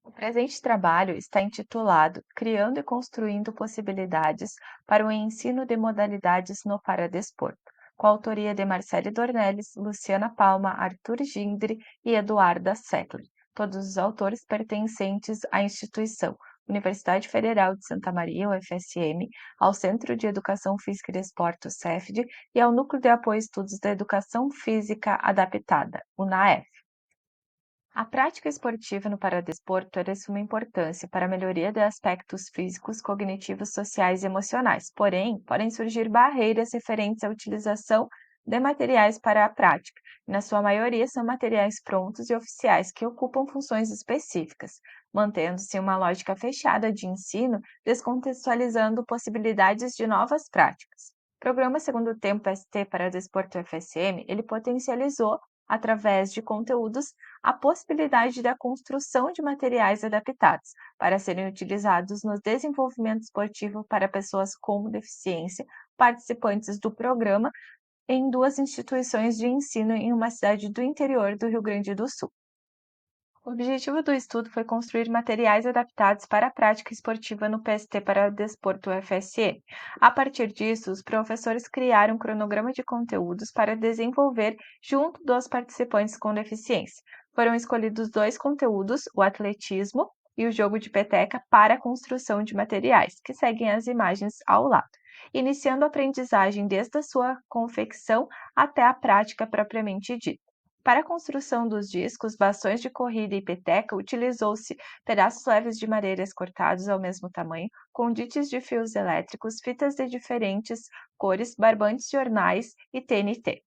O presente trabalho está intitulado Criando e Construindo Possibilidades para o Ensino de Modalidades no Paradesporto, com a autoria de Marcele Dornelles, Luciana Palma, Arthur Gindre e Eduarda Seckler, todos os autores pertencentes à instituição Universidade Federal de Santa Maria, UFSM, ao Centro de Educação Física e Desporto, CEFD, e ao Núcleo de Apoio a Estudos da Educação Física Adaptada, UNAF. A prática esportiva no paradesporto é de suma importância para a melhoria de aspectos físicos, cognitivos, sociais e emocionais. Porém, podem surgir barreiras referentes à utilização de materiais para a prática. Na sua maioria, são materiais prontos e oficiais que ocupam funções específicas, mantendo-se uma lógica fechada de ensino, descontextualizando possibilidades de novas práticas. O programa Segundo Tempo ST para Desporto FSM, ele potencializou através de conteúdos a possibilidade da construção de materiais adaptados para serem utilizados no desenvolvimento esportivo para pessoas com deficiência, participantes do programa em duas instituições de ensino em uma cidade do interior do Rio Grande do Sul. O objetivo do estudo foi construir materiais adaptados para a prática esportiva no PST para Desporto UFSM. A partir disso, os professores criaram um cronograma de conteúdos para desenvolver junto dos participantes com deficiência. Foram escolhidos dois conteúdos, o atletismo e o jogo de peteca, para a construção de materiais, que seguem as imagens ao lado, iniciando a aprendizagem desde a sua confecção até a prática propriamente dita. Para a construção dos discos, bastões de corrida e peteca, utilizou-se pedaços leves de madeiras cortados ao mesmo tamanho, conduítes de fios elétricos, fitas de diferentes cores, barbantes de jornais e TNT.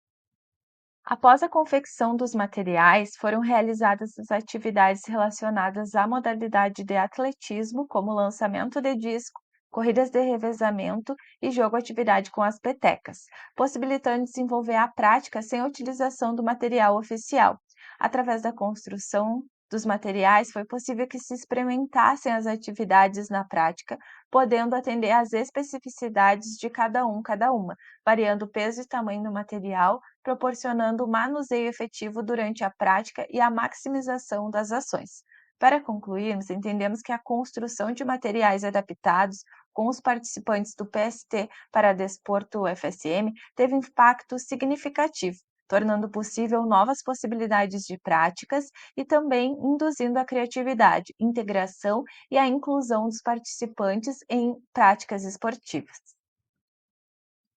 Após a confecção dos materiais, foram realizadas as atividades relacionadas à modalidade de atletismo, como lançamento de disco, corridas de revezamento e jogo-atividade com as petecas, possibilitando desenvolver a prática sem a utilização do material oficial. Através da construção dos materiais, foi possível que se experimentassem as atividades na prática, podendo atender às especificidades de cada uma, variando o peso e tamanho do material, proporcionando o manuseio efetivo durante a prática e a maximização das ações. Para concluirmos, entendemos que a construção de materiais adaptados com os participantes do PST para Desporto UFSM teve impacto significativo, tornando possível novas possibilidades de práticas e também induzindo a criatividade, integração e a inclusão dos participantes em práticas esportivas.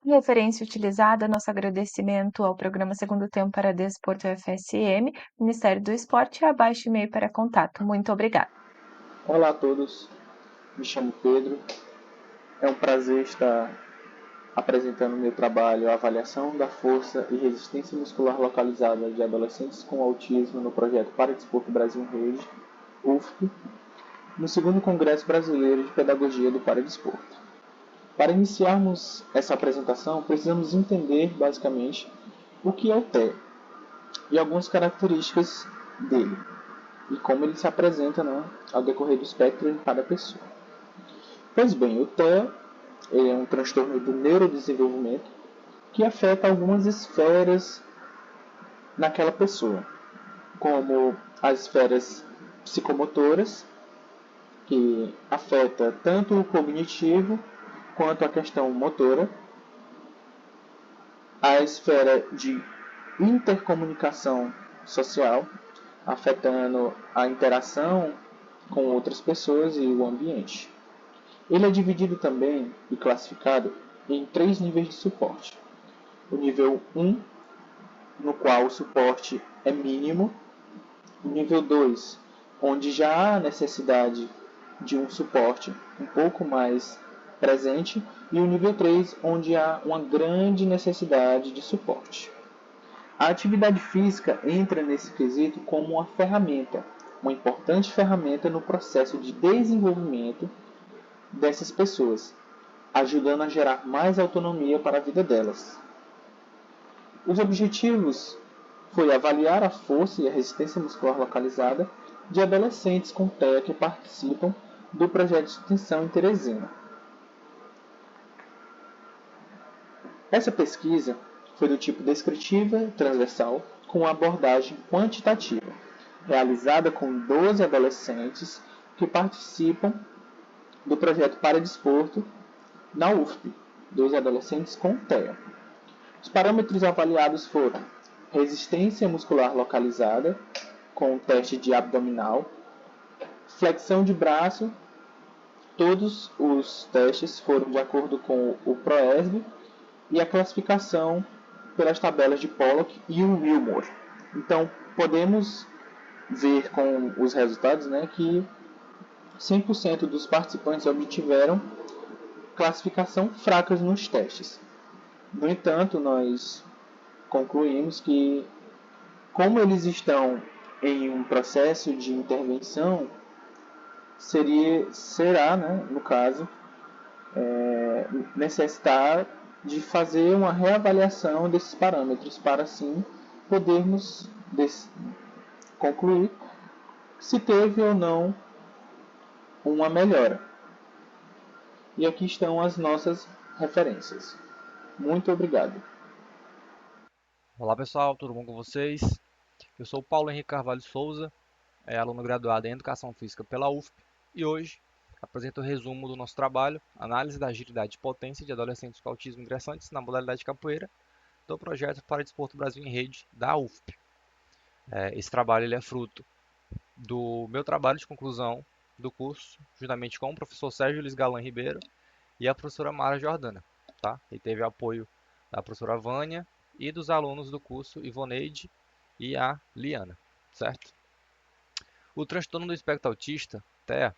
Referência utilizada, nosso agradecimento ao programa Segundo Tempo para Desporto FSM, Ministério do Esporte e abaixo e-mail para contato. Muito obrigada. Olá a todos, me chamo Pedro. É um prazer estar apresentando meu trabalho Avaliação da Força e Resistência Muscular Localizada de Adolescentes com Autismo no projeto Paradesporto Brasil Rede, UFP, no segundo Congresso Brasileiro de Pedagogia do Paradesporto. Para iniciarmos essa apresentação, precisamos entender, basicamente, o que é o TEA e algumas características dele e como ele se apresenta, ao decorrer do espectro em cada pessoa. Pois bem, o TEA é um transtorno do neurodesenvolvimento que afeta algumas esferas naquela pessoa, como as esferas psicomotoras, que afeta tanto o cognitivo quanto a questão motora, a esfera de intercomunicação social, afetando a interação com outras pessoas e o ambiente. Ele é dividido também e classificado em 3 níveis de suporte. O nível 1, no qual o suporte é mínimo. O nível 2, onde já há necessidade de um suporte um pouco mais presente. E o nível 3, onde há uma grande necessidade de suporte. A atividade física entra nesse quesito como uma ferramenta, uma importante ferramenta no processo de desenvolvimento dessas pessoas, ajudando a gerar mais autonomia para a vida delas. Os objetivos foi avaliar a força e a resistência muscular localizada de adolescentes com TEA que participam do projeto de extensão em Teresina. Essa pesquisa foi do tipo descritiva e transversal, com abordagem quantitativa, realizada com 12 adolescentes que participam do projeto Paradesporto na UFP, 12 adolescentes com TEA. Os parâmetros avaliados foram resistência muscular localizada, com o teste de abdominal, flexão de braço. Todos os testes foram de acordo com o ProESB e a classificação pelas tabelas de Pollock e o Wilmore. Então, podemos ver com os resultados, né, que 100% dos participantes obtiveram classificação fracas nos testes. No entanto, nós concluímos que, como eles estão em um processo de intervenção, será, né, no caso, necessitar de fazer uma reavaliação desses parâmetros para assim podermos concluir se teve ou não uma melhora. E aqui estão as nossas referências. Muito obrigado. Olá pessoal, tudo bom com vocês? Eu sou o Paulo Henrique Carvalho Souza, aluno graduado em Educação Física pela UFP e hoje apresento o resumo do nosso trabalho, análise da agilidade e potência de adolescentes com autismo ingressantes na modalidade de capoeira do projeto Paradesporto Brasil em Rede da UFP. Esse trabalho ele é fruto do meu trabalho de conclusão do curso, juntamente com o professor Sérgio Luiz Galan Ribeiro e a professora Mara Jordana. Tá? E teve apoio da professora Vânia e dos alunos do curso Ivoneide e a Liana, certo? O transtorno do espectro autista, TEA,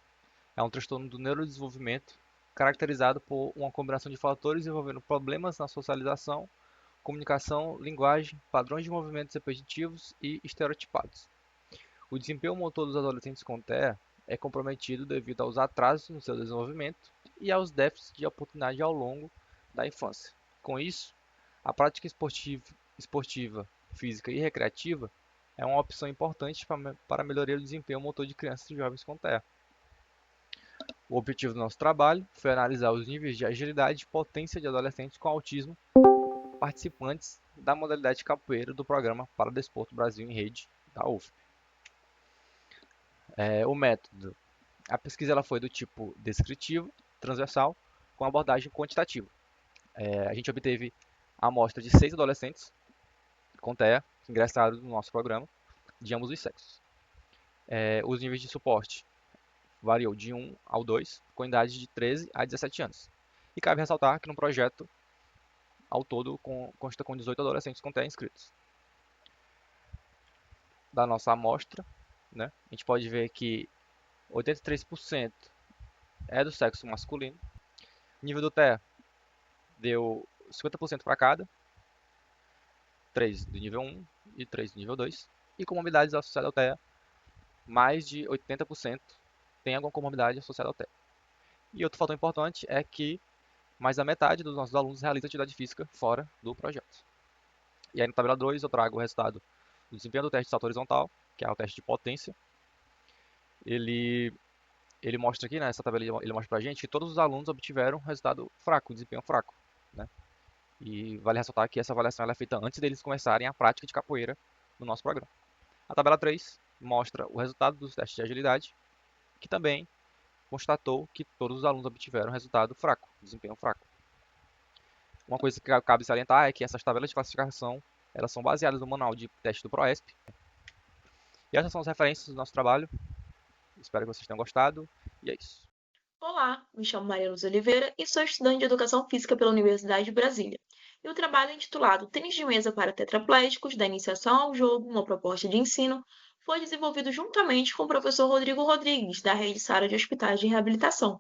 é um transtorno do neurodesenvolvimento caracterizado por uma combinação de fatores envolvendo problemas na socialização, comunicação, linguagem, padrões de movimentos repetitivos e estereotipados. O desempenho motor dos adolescentes com TEA é comprometido devido aos atrasos no seu desenvolvimento e aos déficits de oportunidade ao longo da infância. Com isso, a prática esportiva, física e recreativa é uma opção importante para a melhoria do desempenho motor de crianças e jovens com TEA. O objetivo do nosso trabalho foi analisar os níveis de agilidade e potência de adolescentes com autismo participantes da modalidade de capoeira do programa Paradesporto Brasil em Rede da UFP. O método. A pesquisa ela foi do tipo descritivo, transversal, com abordagem quantitativa. A gente obteve a amostra de 6 adolescentes com TEA que ingressaram no nosso programa, de ambos os sexos. Os níveis de suporte variou de 1 ao 2, com idade de 13 a 17 anos. E cabe ressaltar que no projeto, ao todo, consta com 18 adolescentes com TEA inscritos. Da nossa amostra, né, a gente pode ver que 83% é do sexo masculino. O nível do TEA deu 50% para cada, 3 do nível 1 e 3 do nível 2. E comorbidades associadas ao TEA, mais de 80% tem alguma comorbidade associada ao TEA. E outro fator importante é que mais da metade dos nossos alunos realiza atividade física fora do projeto. E aí na tabela 2 eu trago o resultado do desempenho do teste de salto horizontal, que é o teste de potência. Ele mostra aqui, nessa tabela, ele mostra pra gente que todos os alunos obtiveram resultado fraco, desempenho fraco, né? E vale ressaltar que essa avaliação ela é feita antes deles começarem a prática de capoeira no nosso programa. A tabela 3 mostra o resultado dos testes de agilidade, que também constatou que todos os alunos obtiveram resultado fraco, desempenho fraco. Uma coisa que cabe salientar é que essas tabelas de classificação elas são baseadas no manual de teste do ProESP. E essas são as referências do nosso trabalho. Espero que vocês tenham gostado. E é isso. Olá, me chamo Maria Luz Oliveira e sou estudante de Educação Física pela Universidade de Brasília. E o trabalho é intitulado Tênis de Mesa para Tetraplégicos, da Iniciação ao Jogo, uma proposta de ensino, foi desenvolvido juntamente com o professor Rodrigo Rodrigues, da Rede Sara de Hospitais de Reabilitação.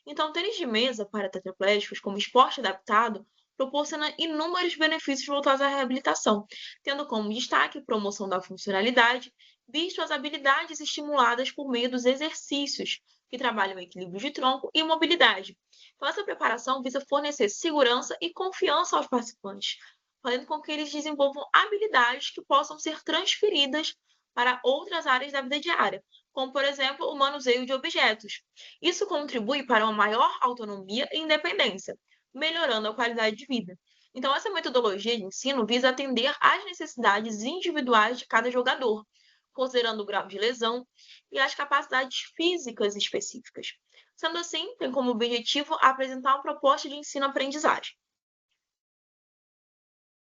Então, tênis de mesa para tetraplégicos como esporte adaptado proporciona inúmeros benefícios voltados à reabilitação, tendo como destaque a promoção da funcionalidade, visto as habilidades estimuladas por meio dos exercícios, que trabalham o equilíbrio de tronco e mobilidade. Então, essa preparação visa fornecer segurança e confiança aos participantes, fazendo com que eles desenvolvam habilidades que possam ser transferidas para outras áreas da vida diária, como, por exemplo, o manuseio de objetos. Isso contribui para uma maior autonomia e independência, melhorando a qualidade de vida. Então, essa metodologia de ensino visa atender às necessidades individuais de cada jogador, considerando o grau de lesão e as capacidades físicas específicas. Sendo assim, tem como objetivo apresentar uma proposta de ensino-aprendizagem.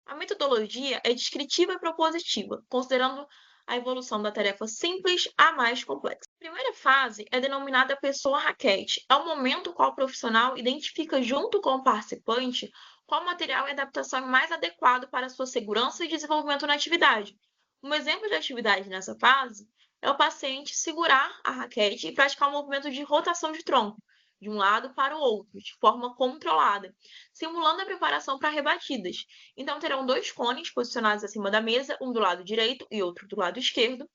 A metodologia é descritiva e propositiva, considerando a evolução da tarefa simples à mais complexa. A primeira fase é denominada pessoa raquete. É o momento em qual o profissional identifica junto com o participante qual material e adaptação é mais adequado para sua segurança e desenvolvimento na atividade. Um exemplo de atividade nessa fase é o paciente segurar a raquete e praticar um movimento de rotação de tronco, de um lado para o outro, de forma controlada, simulando a preparação para rebatidas. Então, terão dois cones posicionados acima da mesa, um do lado direito e outro do lado esquerdo,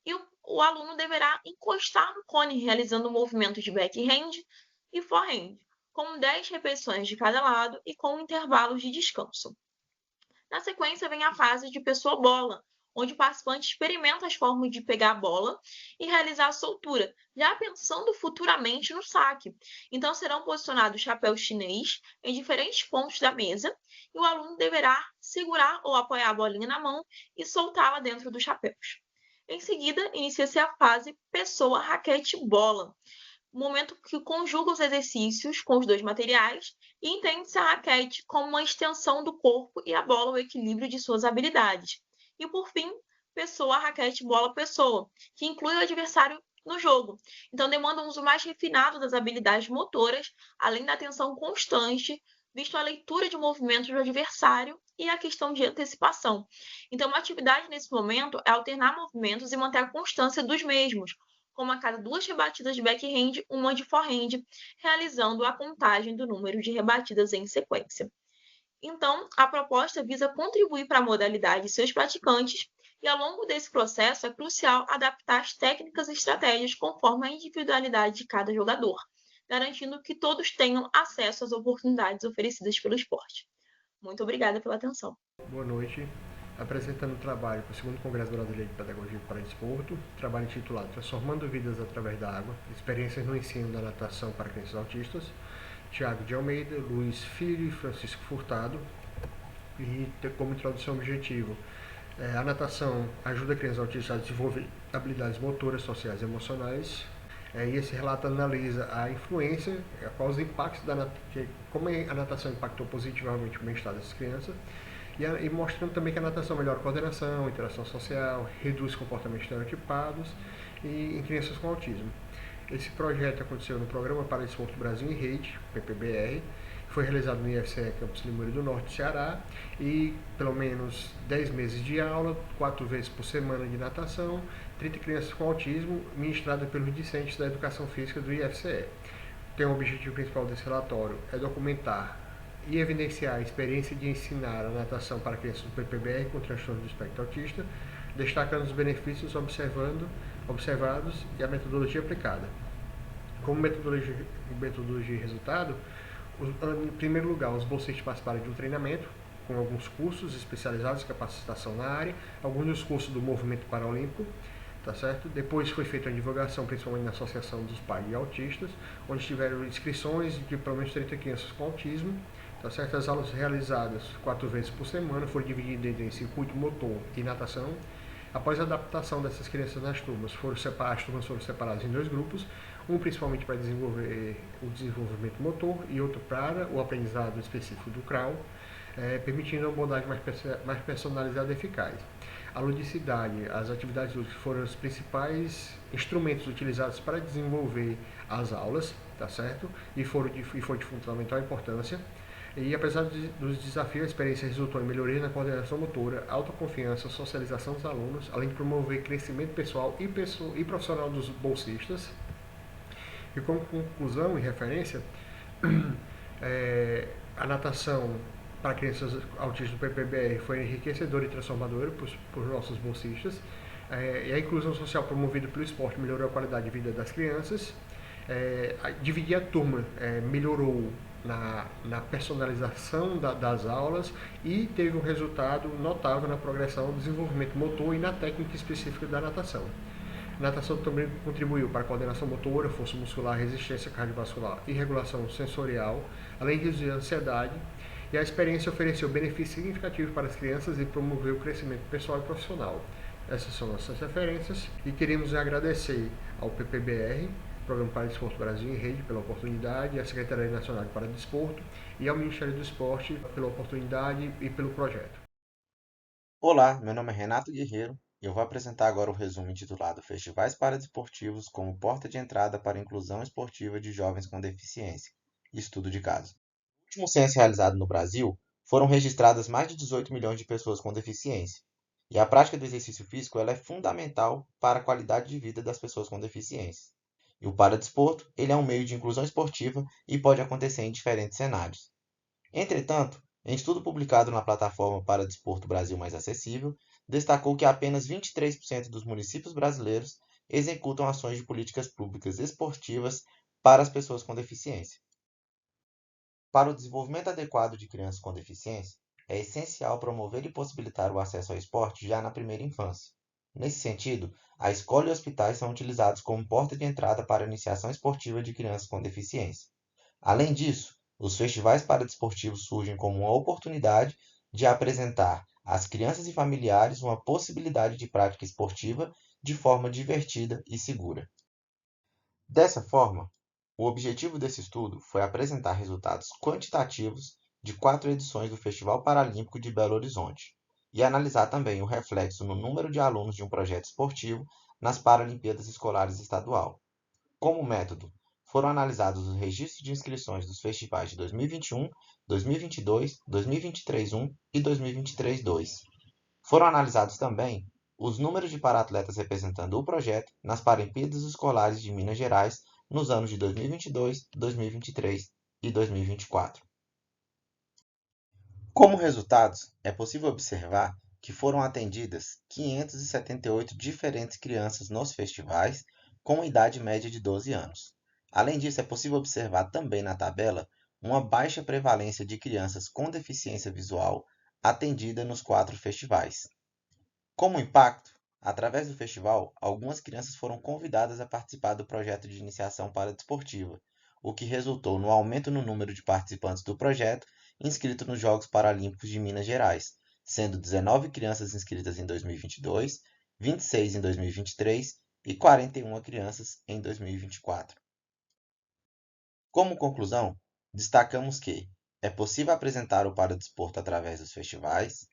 e o aluno deverá encostar no cone, realizando o movimento de backhand e forehand, com 10 repetições de cada lado e com intervalos de descanso. Na sequência, vem a fase de pessoa-bola, onde o participante experimenta as formas de pegar a bola e realizar a soltura, já pensando futuramente no saque. Então, serão posicionados chapéus chinês em diferentes pontos da mesa e o aluno deverá segurar ou apoiar a bolinha na mão e soltá-la dentro dos chapéus. Em seguida, inicia-se a fase pessoa-raquete-bola, momento que conjuga os exercícios com os dois materiais e entende-se a raquete como uma extensão do corpo e a bola o equilíbrio de suas habilidades. E por fim, pessoa, raquete, bola, pessoa, que inclui o adversário no jogo. Então demanda um uso mais refinado das habilidades motoras, além da atenção constante, visto a leitura de movimentos do adversário e a questão de antecipação. Então, uma atividade nesse momento é alternar movimentos e manter a constância dos mesmos, como a cada 2 rebatidas de backhand, uma de forehand, realizando a contagem do número de rebatidas em sequência. Então, a proposta visa contribuir para a modalidade e seus praticantes, e ao longo desse processo é crucial adaptar as técnicas e estratégias conforme a individualidade de cada jogador, garantindo que todos tenham acesso às oportunidades oferecidas pelo esporte. Muito obrigada pela atenção. Boa noite. Apresentando o trabalho para o 2º Congresso Brasileiro de Pedagogia para Desporto, trabalho intitulado Transformando Vidas através da Água, experiências no ensino da natação para crianças autistas, Tiago de Almeida, Luiz Filho e Francisco Furtado, e como introdução objetivo, a natação ajuda crianças autistas a desenvolver habilidades motoras, sociais e emocionais, e esse relato analisa a influência, quais os impactos como a natação impactou positivamente o bem-estar dessas crianças, e mostrando também que a natação melhora a coordenação, interação social, reduz comportamentos estereotipados em crianças com autismo. Esse projeto aconteceu no Programa para Desporto Brasil em Rede, PPBR, foi realizado no IFCE Campus Limoeiro do Norte, Ceará, e pelo menos 10 meses de aula, 4 vezes por semana de natação, 30 crianças com autismo, ministrada pelos discentes da Educação Física do IFCE. O objetivo principal desse relatório é documentar e evidenciar a experiência de ensinar a natação para crianças do PPBR com transtorno do espectro autista, destacando os benefícios observados e a metodologia aplicada. Como metodologia e resultado, em primeiro lugar, os bolsistas participaram de um treinamento com alguns cursos especializados em capacitação na área, alguns dos cursos do Movimento Paralímpico, tá certo? Depois foi feita uma divulgação, principalmente na Associação dos Pais de Autistas, onde tiveram inscrições de pelo menos 30 crianças com autismo. Tá certo? As aulas realizadas 4 vezes por semana foram divididas em circuito motor e natação. Após a adaptação dessas crianças nas turmas, as turmas foram separadas em 2 grupos, um principalmente para desenvolver o desenvolvimento motor e outro para o aprendizado específico do CRAU, permitindo uma abordagem mais personalizada e eficaz. A ludicidade, as atividades lúdicas foram os principais instrumentos utilizados para desenvolver as aulas, tá certo? E foi de fundamental importância. E apesar dos desafios, a experiência resultou em melhoria na coordenação motora, autoconfiança, socialização dos alunos, além de promover crescimento pessoal e profissional dos bolsistas. E como conclusão e referência, a natação para crianças autistas do PPBR foi enriquecedora e transformadora para os nossos bolsistas. E a inclusão social promovida pelo esporte melhorou a qualidade de vida das crianças. Dividir a turma melhorou na personalização das aulas e teve um resultado notável na progressão do desenvolvimento motor e na técnica específica da natação. A natação também contribuiu para a coordenação motora, força muscular, resistência cardiovascular e regulação sensorial, além de reduzir a ansiedade, e a experiência ofereceu benefícios significativos para as crianças e promoveu o crescimento pessoal e profissional. Essas são nossas referências e queremos agradecer ao PPBR, Programa para Desporto Brasil em Rede, pela oportunidade, à Secretaria Nacional de Paradesporto e ao Ministério do Esporte pela oportunidade e pelo projeto. Olá, meu nome é Renato Guerreiro e eu vou apresentar agora o resumo intitulado Festivais Paradesportivos como porta de entrada para a inclusão esportiva de jovens com deficiência. Estudo de caso. No último censo realizado no Brasil, foram registradas mais de 18 milhões de pessoas com deficiência. E a prática do exercício físico ela é fundamental para a qualidade de vida das pessoas com deficiência. E o paradesporto ele é um meio de inclusão esportiva e pode acontecer em diferentes cenários. Entretanto, em estudo publicado na plataforma Paradesporto Brasil Mais Acessível, destacou que apenas 23% dos municípios brasileiros executam ações de políticas públicas esportivas para as pessoas com deficiência. Para o desenvolvimento adequado de crianças com deficiência, é essencial promover e possibilitar o acesso ao esporte já na primeira infância. Nesse sentido, a escola e hospitais são utilizados como porta de entrada para a iniciação esportiva de crianças com deficiência. Além disso, os festivais paradesportivos surgem como uma oportunidade de apresentar às crianças e familiares uma possibilidade de prática esportiva de forma divertida e segura. Dessa forma, o objetivo desse estudo foi apresentar resultados quantitativos de 4 edições do Festival Paralímpico de Belo Horizonte e analisar também o reflexo no número de alunos de um projeto esportivo nas Paralimpíadas Escolares Estadual. Como método, foram analisados os registros de inscrições dos festivais de 2021, 2022, 2023-1 e 2023-2. Foram analisados também os números de para-atletas representando o projeto nas Paralimpíadas Escolares de Minas Gerais nos anos de 2022, 2023 e 2024. Como resultados, é possível observar que foram atendidas 578 diferentes crianças nos festivais com idade média de 12 anos. Além disso, é possível observar também na tabela uma baixa prevalência de crianças com deficiência visual atendida nos 4 festivais. Como impacto, através do festival, algumas crianças foram convidadas a participar do projeto de iniciação paradesportiva, o que resultou no aumento no número de participantes do projeto inscrito nos Jogos Paralímpicos de Minas Gerais, sendo 19 crianças inscritas em 2022, 26 em 2023 e 41 crianças em 2024. Como conclusão, destacamos que é possível apresentar o paradesporto através dos festivais,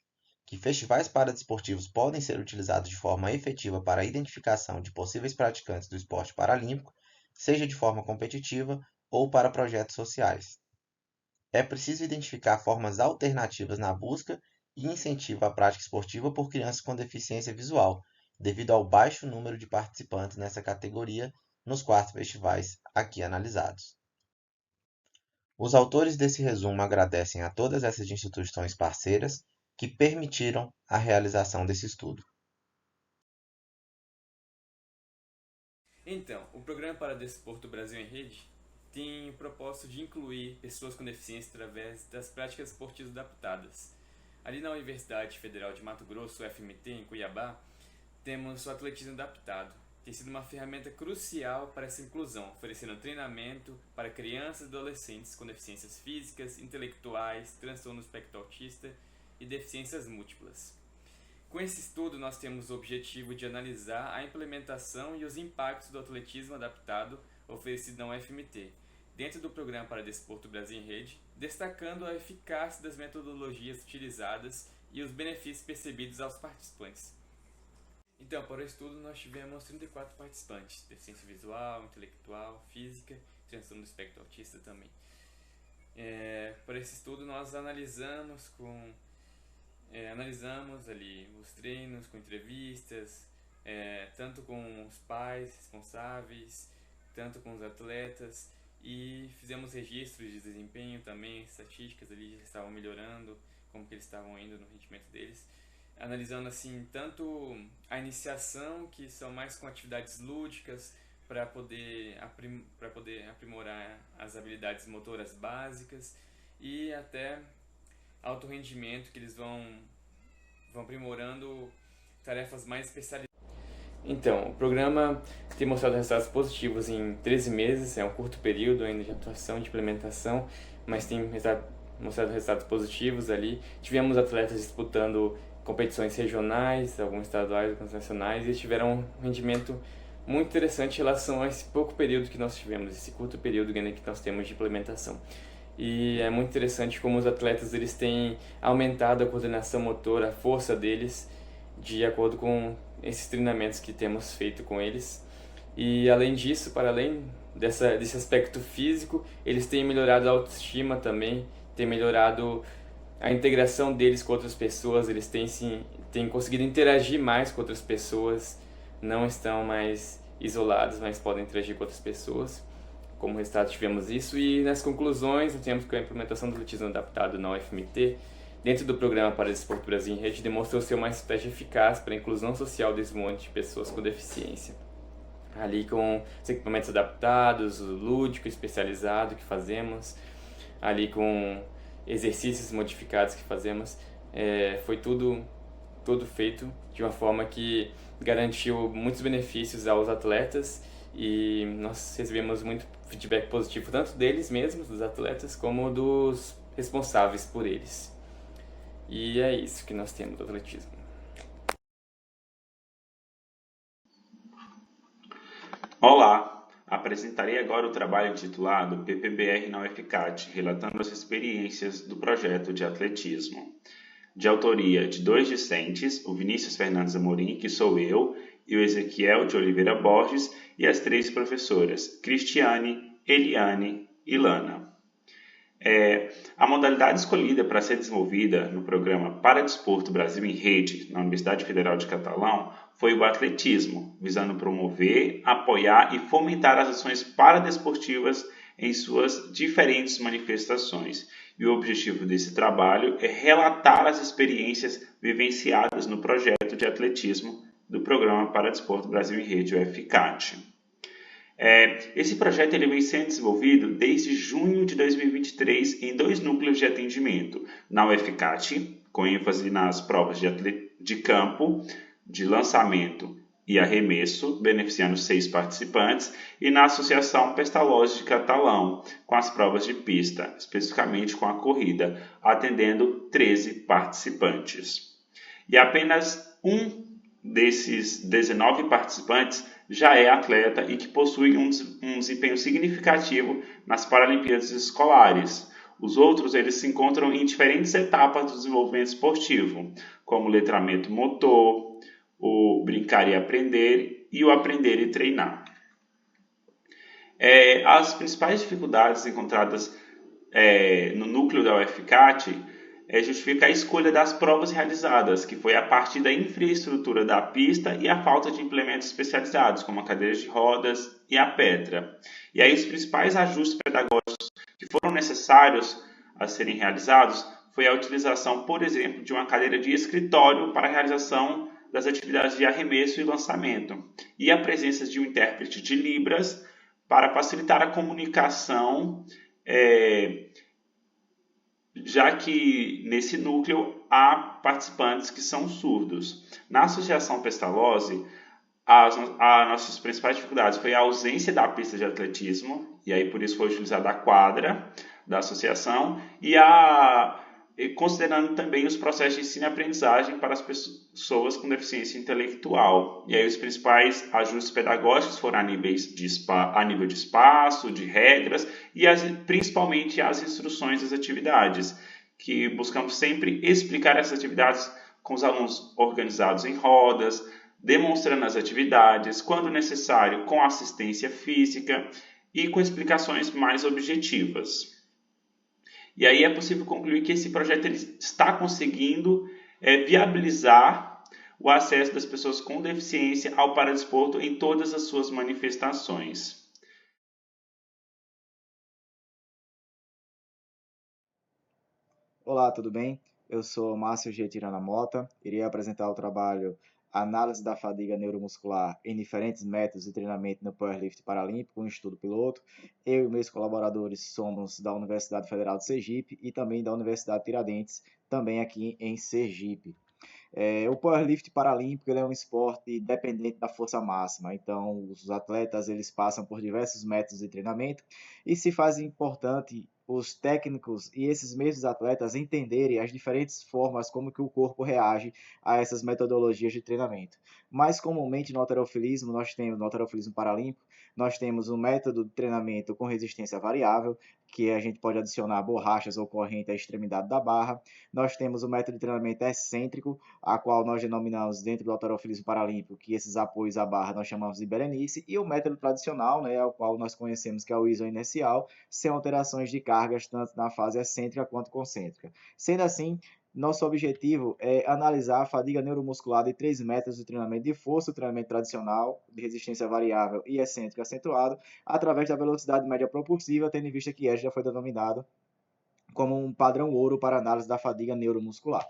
que festivais paradesportivos podem ser utilizados de forma efetiva para a identificação de possíveis praticantes do esporte paralímpico, seja de forma competitiva ou para projetos sociais. É preciso identificar formas alternativas na busca e incentivo à prática esportiva por crianças com deficiência visual, devido ao baixo número de participantes nessa categoria nos 4 festivais aqui analisados. Os autores desse resumo agradecem a todas essas instituições parceiras que permitiram a realização desse estudo. Então, o Programa Paradesporto Brasil em Rede tem o propósito de incluir pessoas com deficiência através das práticas esportivas adaptadas. Ali na Universidade Federal de Mato Grosso, UFMT, em Cuiabá, temos o atletismo adaptado. Tem sido uma ferramenta crucial para essa inclusão, oferecendo treinamento para crianças e adolescentes com deficiências físicas, intelectuais, transtorno espectro autista e deficiências múltiplas. Com esse estudo, nós temos o objetivo de analisar a implementação e os impactos do atletismo adaptado oferecido na UFMT, dentro do Programa Paradesporto Brasil em Rede, destacando a eficácia das metodologias utilizadas e os benefícios percebidos aos participantes. Então, para o estudo, nós tivemos 34 participantes, deficiência visual, intelectual, física, transtorno do espectro autista também. Para esse estudo, nós analisamos ali os treinos com entrevistas, tanto com os pais responsáveis, tanto com os atletas, e fizemos registros de desempenho também, estatísticas ali, já estavam melhorando, como que eles estavam indo no rendimento deles, analisando assim tanto a iniciação, que são mais com atividades lúdicas para poder aprimorar as habilidades motoras básicas, e até alto rendimento, que eles vão aprimorando tarefas mais especializadas. Então, o programa tem mostrado resultados positivos em 13 meses, é um curto período ainda de atuação, de implementação, mas tem mostrado resultados positivos ali. Tivemos atletas disputando competições regionais, alguns estaduais, alguns nacionais, e tiveram um rendimento muito interessante em relação a esse pouco período que nós tivemos, esse curto período que nós temos de implementação. E é muito interessante como os atletas eles têm aumentado a coordenação motora, a força deles, de acordo com esses treinamentos que temos feito com eles. E além disso, para além desse aspecto físico, eles têm melhorado a autoestima também, têm melhorado a integração deles com outras pessoas, eles têm conseguido interagir mais com outras pessoas, não estão mais isolados, mas podem interagir com outras pessoas. Como resultado tivemos isso, e nas conclusões nós temos que a implementação do atletismo adaptado na UFMT, dentro do programa Paradesporto Brasil em Rede, demonstrou ser uma estratégia eficaz para a inclusão social desse monte de pessoas com deficiência. Ali com os equipamentos adaptados, o lúdico especializado que fazemos, ali com exercícios modificados que fazemos, foi tudo feito de uma forma que garantiu muitos benefícios aos atletas, e nós recebemos muito feedback positivo tanto deles mesmos, dos atletas, como dos responsáveis por eles. E é isso que nós temos do atletismo. Olá! Apresentarei agora o trabalho intitulado PPBR na UFCAT, relatando as experiências do projeto de atletismo. De autoria de 2 discentes, o Vinícius Fernandes Amorim, que sou eu, e o Ezequiel de Oliveira Borges, e as 3 professoras, Cristiane, Eliane e Lana. A modalidade escolhida para ser desenvolvida no programa Paradesporto Brasil em Rede, na Universidade Federal de Catalão, foi o atletismo, visando promover, apoiar e fomentar as ações paradesportivas em suas diferentes manifestações. E o objetivo desse trabalho é relatar as experiências vivenciadas no projeto de atletismo do programa Paradesporto Brasil em Rede, o FCAT. Esse projeto ele vem sendo desenvolvido desde junho de 2023 em 2 núcleos de atendimento, na UFCAT, com ênfase nas provas de campo, de lançamento e arremesso, beneficiando 6 participantes, e na Associação Pestalozzi de Catalão, com as provas de pista, especificamente com a corrida, atendendo 13 participantes. E apenas um desses 19 participantes já é atleta e que possui um desempenho significativo nas Paralimpíadas Escolares. Os outros eles se encontram em diferentes etapas do desenvolvimento esportivo, como o letramento motor, o brincar e aprender e o aprender e treinar. As principais dificuldades encontradas no núcleo da UFCAT justifica a escolha das provas realizadas, que foi a partir da infraestrutura da pista e a falta de implementos especializados, como a cadeira de rodas e a pedra. E aí os principais ajustes pedagógicos que foram necessários a serem realizados foi a utilização, por exemplo, de uma cadeira de escritório para a realização das atividades de arremesso e lançamento, e a presença de um intérprete de Libras para facilitar a comunicação, já que nesse núcleo há participantes que são surdos. Na Associação Pestalozzi, as nossas principais dificuldades foi a ausência da pista de atletismo, e aí por isso foi utilizada a quadra da associação, e considerando também os processos de ensino e aprendizagem para as pessoas com deficiência intelectual. E aí os principais ajustes pedagógicos foram a nível de espaço, de regras e principalmente as instruções das atividades, que buscamos sempre explicar essas atividades com os alunos organizados em rodas, demonstrando as atividades, quando necessário, com assistência física e com explicações mais objetivas. E aí é possível concluir que esse projeto ele está conseguindo viabilizar o acesso das pessoas com deficiência ao paradesporto em todas as suas manifestações. Olá, tudo bem? Eu sou Márcio G. Tirana Mota, irei apresentar o trabalho Análise da Fadiga Neuromuscular em diferentes métodos de treinamento no Powerlift Paralímpico, um estudo piloto. Eu e meus colaboradores somos da Universidade Federal de Sergipe e também da Universidade Tiradentes, também aqui em Sergipe. O Powerlift Paralímpico ele é um esporte dependente da força máxima, então os atletas eles passam por diversos métodos de treinamento e se faz importante os técnicos e esses mesmos atletas entenderem as diferentes formas como que o corpo reage a essas metodologias de treinamento. Mais comumente no halterofilismo, no halterofilismo paralímpico, nós temos um método de treinamento com resistência variável, que a gente pode adicionar borrachas ou corrente à extremidade da barra. Nós temos o método de treinamento excêntrico, a qual nós denominamos dentro do halterofilismo paralímpico, que esses apoios à barra nós chamamos de berenice, e o método tradicional, né, ao qual nós conhecemos que é o isoinercial, sem alterações de cargas tanto na fase excêntrica quanto concêntrica. Sendo assim, nosso objetivo é analisar a fadiga neuromuscular de 3 métodos de treinamento de força, o treinamento tradicional, de resistência variável e excêntrico acentuado, através da velocidade média propulsiva, tendo em vista que esta já foi denominado como um padrão ouro para análise da fadiga neuromuscular.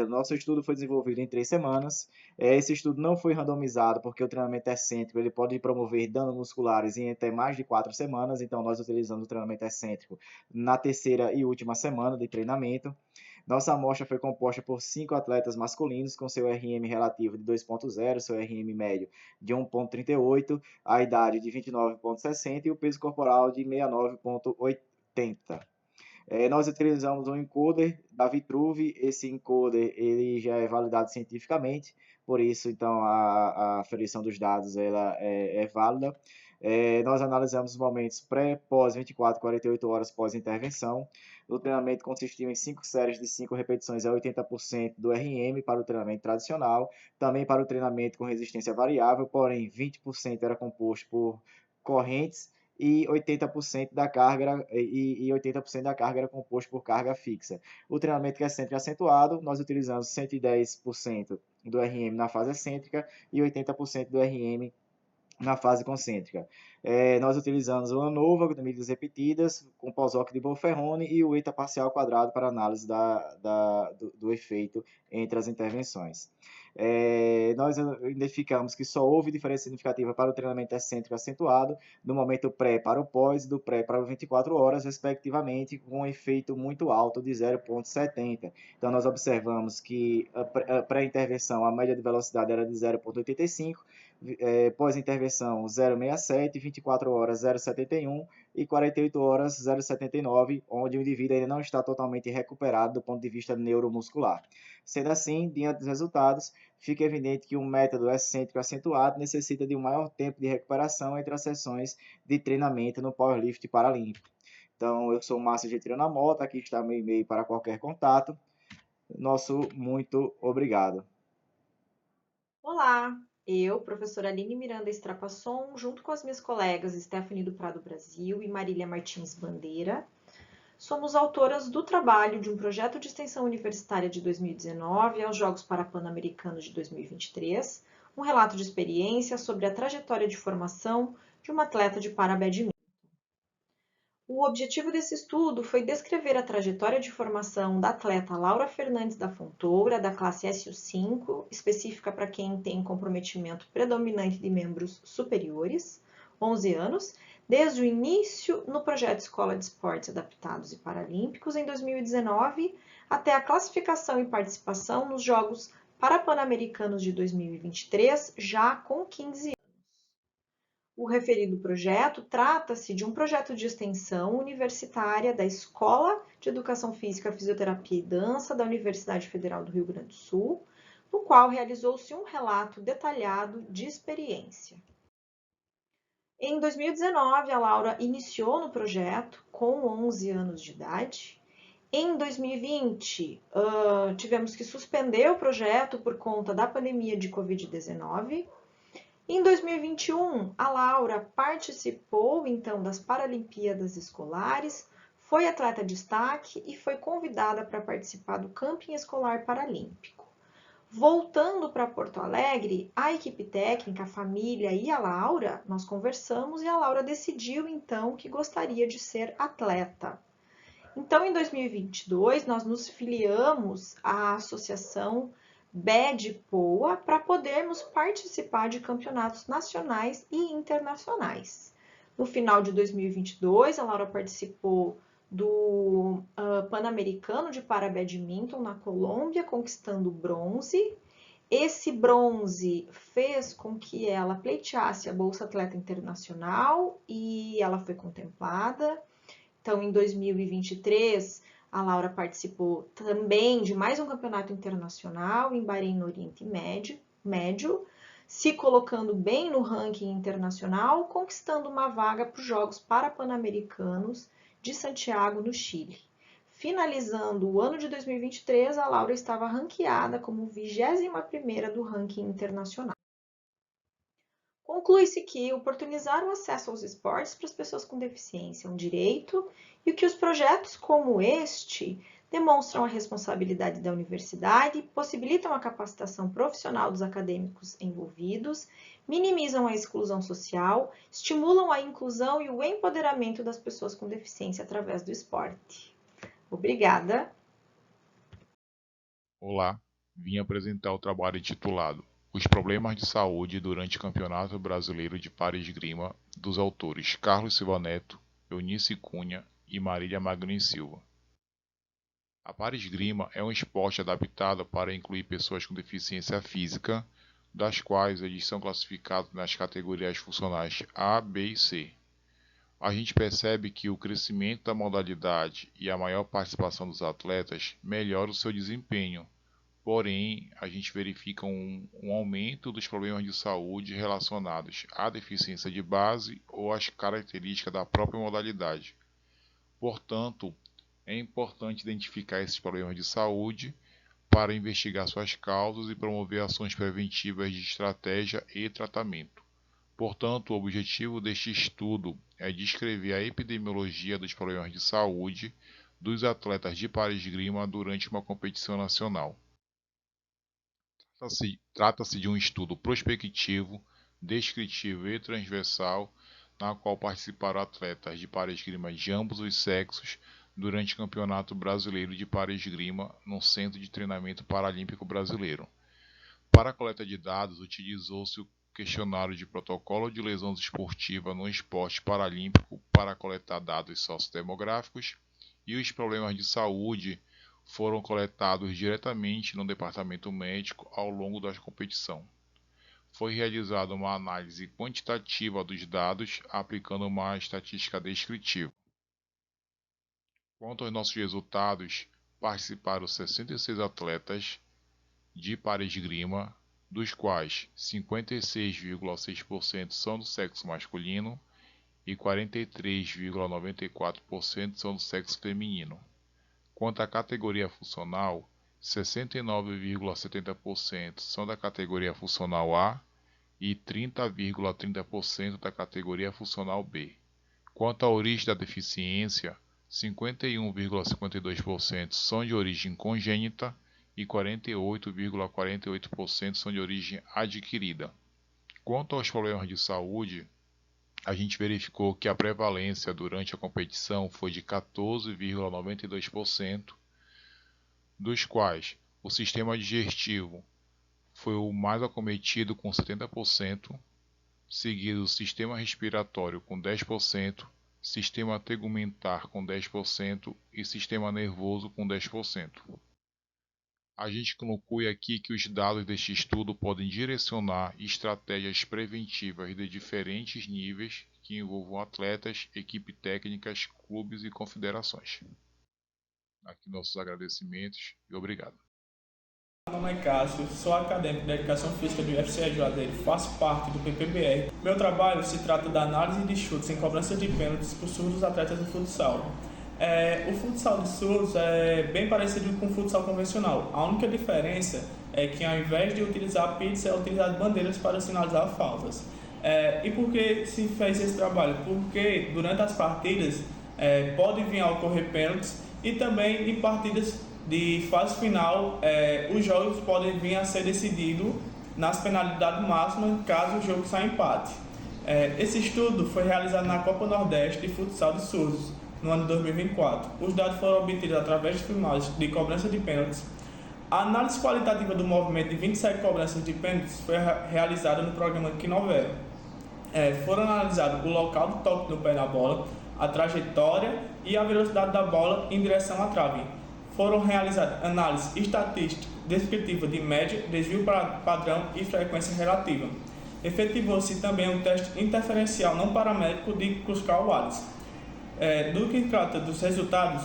Nosso estudo foi desenvolvido em 3 semanas. Esse estudo não foi randomizado porque o treinamento excêntrico ele pode promover danos musculares em até mais de 4 semanas, então nós utilizamos o treinamento excêntrico na terceira e última semana de treinamento. Nossa amostra foi composta por 5 atletas masculinos com seu RM relativo de 2.0, seu RM médio de 1.38, a idade de 29.60 e o peso corporal de 69.80. Nós utilizamos um encoder da Vitruve. Esse encoder ele já é validado cientificamente, por isso então a aferição dos dados ela é válida. Nós analisamos os momentos pré, pós 24, 48 horas pós intervenção. O treinamento consistiu em 5 séries de 5 repetições a 80% do RM para o treinamento tradicional, também para o treinamento com resistência variável, porém 20% era composto por correntes e 80% da carga era composto por carga fixa. O treinamento excêntrico acentuado, nós utilizamos 110% do RM na fase excêntrica e 80% do RM na fase concêntrica. Nós utilizamos o ANOVA de medidas repetidas, com pós-hoc de Bolferroni e o ETA parcial quadrado para análise do efeito entre as intervenções. Nós identificamos que só houve diferença significativa para o treinamento excêntrico acentuado, do momento pré para o pós e do pré para 24 horas, respectivamente, com um efeito muito alto de 0,70. Então, nós observamos que a pré-intervenção, a média de velocidade era de 0,85, pós-intervenção 0,67, 24 horas 0,71 e 48 horas 0,79, onde o indivíduo ainda não está totalmente recuperado do ponto de vista neuromuscular. Sendo assim, diante dos resultados, fica evidente que um método excêntrico acentuado necessita de um maior tempo de recuperação entre as sessões de treinamento no powerlift paralímpico. Então, eu sou o Márcio Getirano na Mota, aqui está meu e-mail para qualquer contato. Nosso muito obrigado. Olá, eu, professora Aline Miranda Estrapasson, junto com as minhas colegas Stephanie do Prado Brasil e Marília Martins Bandeira, somos autoras do trabalho de um projeto de extensão universitária de 2019 aos Jogos Parapan-Americanos de 2023, um relato de experiência sobre a trajetória de formação de uma atleta de para-badminton. O objetivo desse estudo foi descrever a trajetória de formação da atleta Laura Fernandes da Fontoura, da classe SU5, específica para quem tem comprometimento predominante de membros superiores, 11 anos, desde o início no projeto Escola de Esportes Adaptados e Paralímpicos em 2019, até a classificação e participação nos Jogos Parapan-Americanos de 2023, já com 15 anos. O referido projeto trata-se de um projeto de extensão universitária da Escola de Educação Física, Fisioterapia e Dança da Universidade Federal do Rio Grande do Sul, no qual realizou-se um relato detalhado de experiência. Em 2019, a Laura iniciou no projeto com 11 anos de idade. Em 2020, tivemos que suspender o projeto por conta da pandemia de Covid-19. Em 2021, a Laura participou, então, das Paralimpíadas Escolares, foi atleta de destaque e foi convidada para participar do Camping Escolar Paralímpico. Voltando para Porto Alegre, a equipe técnica, a família e a Laura, nós conversamos e a Laura decidiu, então, que gostaria de ser atleta. Então, em 2022, nós nos filiamos à Associação BED-POA para podermos participar de campeonatos nacionais e internacionais. No final de 2022, a Laura participou do Pan-Americano de Para-Badminton na Colômbia, conquistando bronze. Esse bronze fez com que ela pleiteasse a Bolsa Atleta Internacional e ela foi contemplada. Então, em 2023, a Laura participou também de mais um campeonato internacional em Bahrein, no Oriente Médio, se colocando bem no ranking internacional, conquistando uma vaga para os Jogos Parapan-Americanos de Santiago, no Chile. Finalizando o ano de 2023, a Laura estava ranqueada como 21ª do ranking internacional. Conclui-se que oportunizar o acesso aos esportes para as pessoas com deficiência é um direito e que os projetos como este demonstram a responsabilidade da universidade, possibilitam a capacitação profissional dos acadêmicos envolvidos, minimizam a exclusão social, estimulam a inclusão e o empoderamento das pessoas com deficiência através do esporte. Obrigada. Olá, vim apresentar o trabalho intitulado Os Problemas de Saúde durante o Campeonato Brasileiro de Par-Esgrima, dos autores Carlos Silva Neto, Eunice Cunha e Marília Magrini Silva. A par-esgrima é um esporte adaptado para incluir pessoas com deficiência física, das quais eles são classificados nas categorias funcionais A, B e C. A gente percebe que o crescimento da modalidade e a maior participação dos atletas melhora o seu desempenho, porém a gente verifica um aumento dos problemas de saúde relacionados à deficiência de base ou às características da própria modalidade. Portanto, é importante identificar esses problemas de saúde para investigar suas causas e promover ações preventivas de estratégia e tratamento. Portanto, o objetivo deste estudo é descrever a epidemiologia dos problemas de saúde dos atletas de par-esgrima durante uma competição nacional. Trata-se de um estudo prospectivo, descritivo e transversal, na qual participaram atletas de par-esgrima de ambos os sexos durante o Campeonato Brasileiro de Par-Esgrima no Centro de Treinamento Paralímpico Brasileiro. Para a coleta de dados, utilizou-se o questionário de protocolo de lesão esportiva no esporte paralímpico para coletar dados sociodemográficos e os problemas de saúde foram coletados diretamente no departamento médico ao longo da competição. Foi realizada uma análise quantitativa dos dados aplicando uma estatística descritiva. Quanto aos nossos resultados, participaram 66 atletas de par-esgrima, dos quais 56,6% são do sexo masculino e 43,94% são do sexo feminino. Quanto à categoria funcional, 69,70% são da categoria funcional A e 30,30% da categoria funcional B. Quanto à origem da deficiência, 51,52% são de origem congênita e 48,48% são de origem adquirida. Quanto aos problemas de saúde, a gente verificou que a prevalência durante a competição foi de 14,92%, dos quais o sistema digestivo foi o mais acometido com 70%, seguido do sistema respiratório com 10%, sistema tegumentar com 10% e sistema nervoso com 10%. A gente conclui aqui que os dados deste estudo podem direcionar estratégias preventivas de diferentes níveis que envolvam atletas, equipe técnicas, clubes e confederações. Aqui nossos agradecimentos e obrigado. Meu nome é Cássio, sou acadêmico da Educação Física do UFC Juazeiro, faço parte do PPBR. Meu trabalho se trata da análise de chutes em cobrança de pênaltis por surdos atletas do futsal. O futsal de surdos é bem parecido com o futsal convencional. A única diferença é que ao invés de utilizar pits, é utilizado bandeiras para sinalizar faltas. E por que se fez esse trabalho? Porque durante as partidas pode vir a ocorrer pênaltis e também em partidas de fase final, os jogos podem vir a ser decididos nas penalidades máximas caso o jogo saia empate. Esse estudo foi realizado na Copa Nordeste de Futsal de Surdos, no ano de 2024. Os dados foram obtidos através de filmagens de cobrança de pênaltis. A análise qualitativa do movimento de 27 cobranças de pênaltis foi realizada no programa Quinovera. Foram analisados o local do toque no pé na bola, a trajetória e a velocidade da bola em direção à trave. Foram realizadas análises estatísticas descritivas de média, desvio padrão e frequência relativa. Efetivou-se também um teste interferencial não paramétrico de Kruskal-Wallis. Do que trata dos resultados,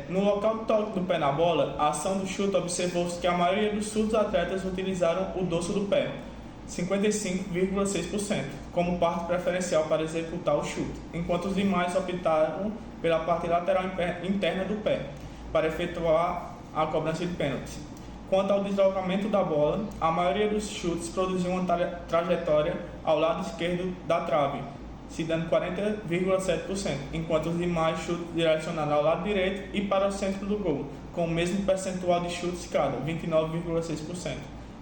no local do toque do pé na bola, a ação do chute observou-se que a maioria dos atletas utilizaram o dorso do pé, 55,6%, como parte preferencial para executar o chute, enquanto os demais optaram pela parte lateral interna do pé, para efetuar a cobrança de pênalti. Quanto ao deslocamento da bola, a maioria dos chutes produziu uma trajetória ao lado esquerdo da trave, se dando 40,7%, enquanto os demais chutes direcionaram ao lado direito e para o centro do gol, com o mesmo percentual de chutes cada, 29,6%.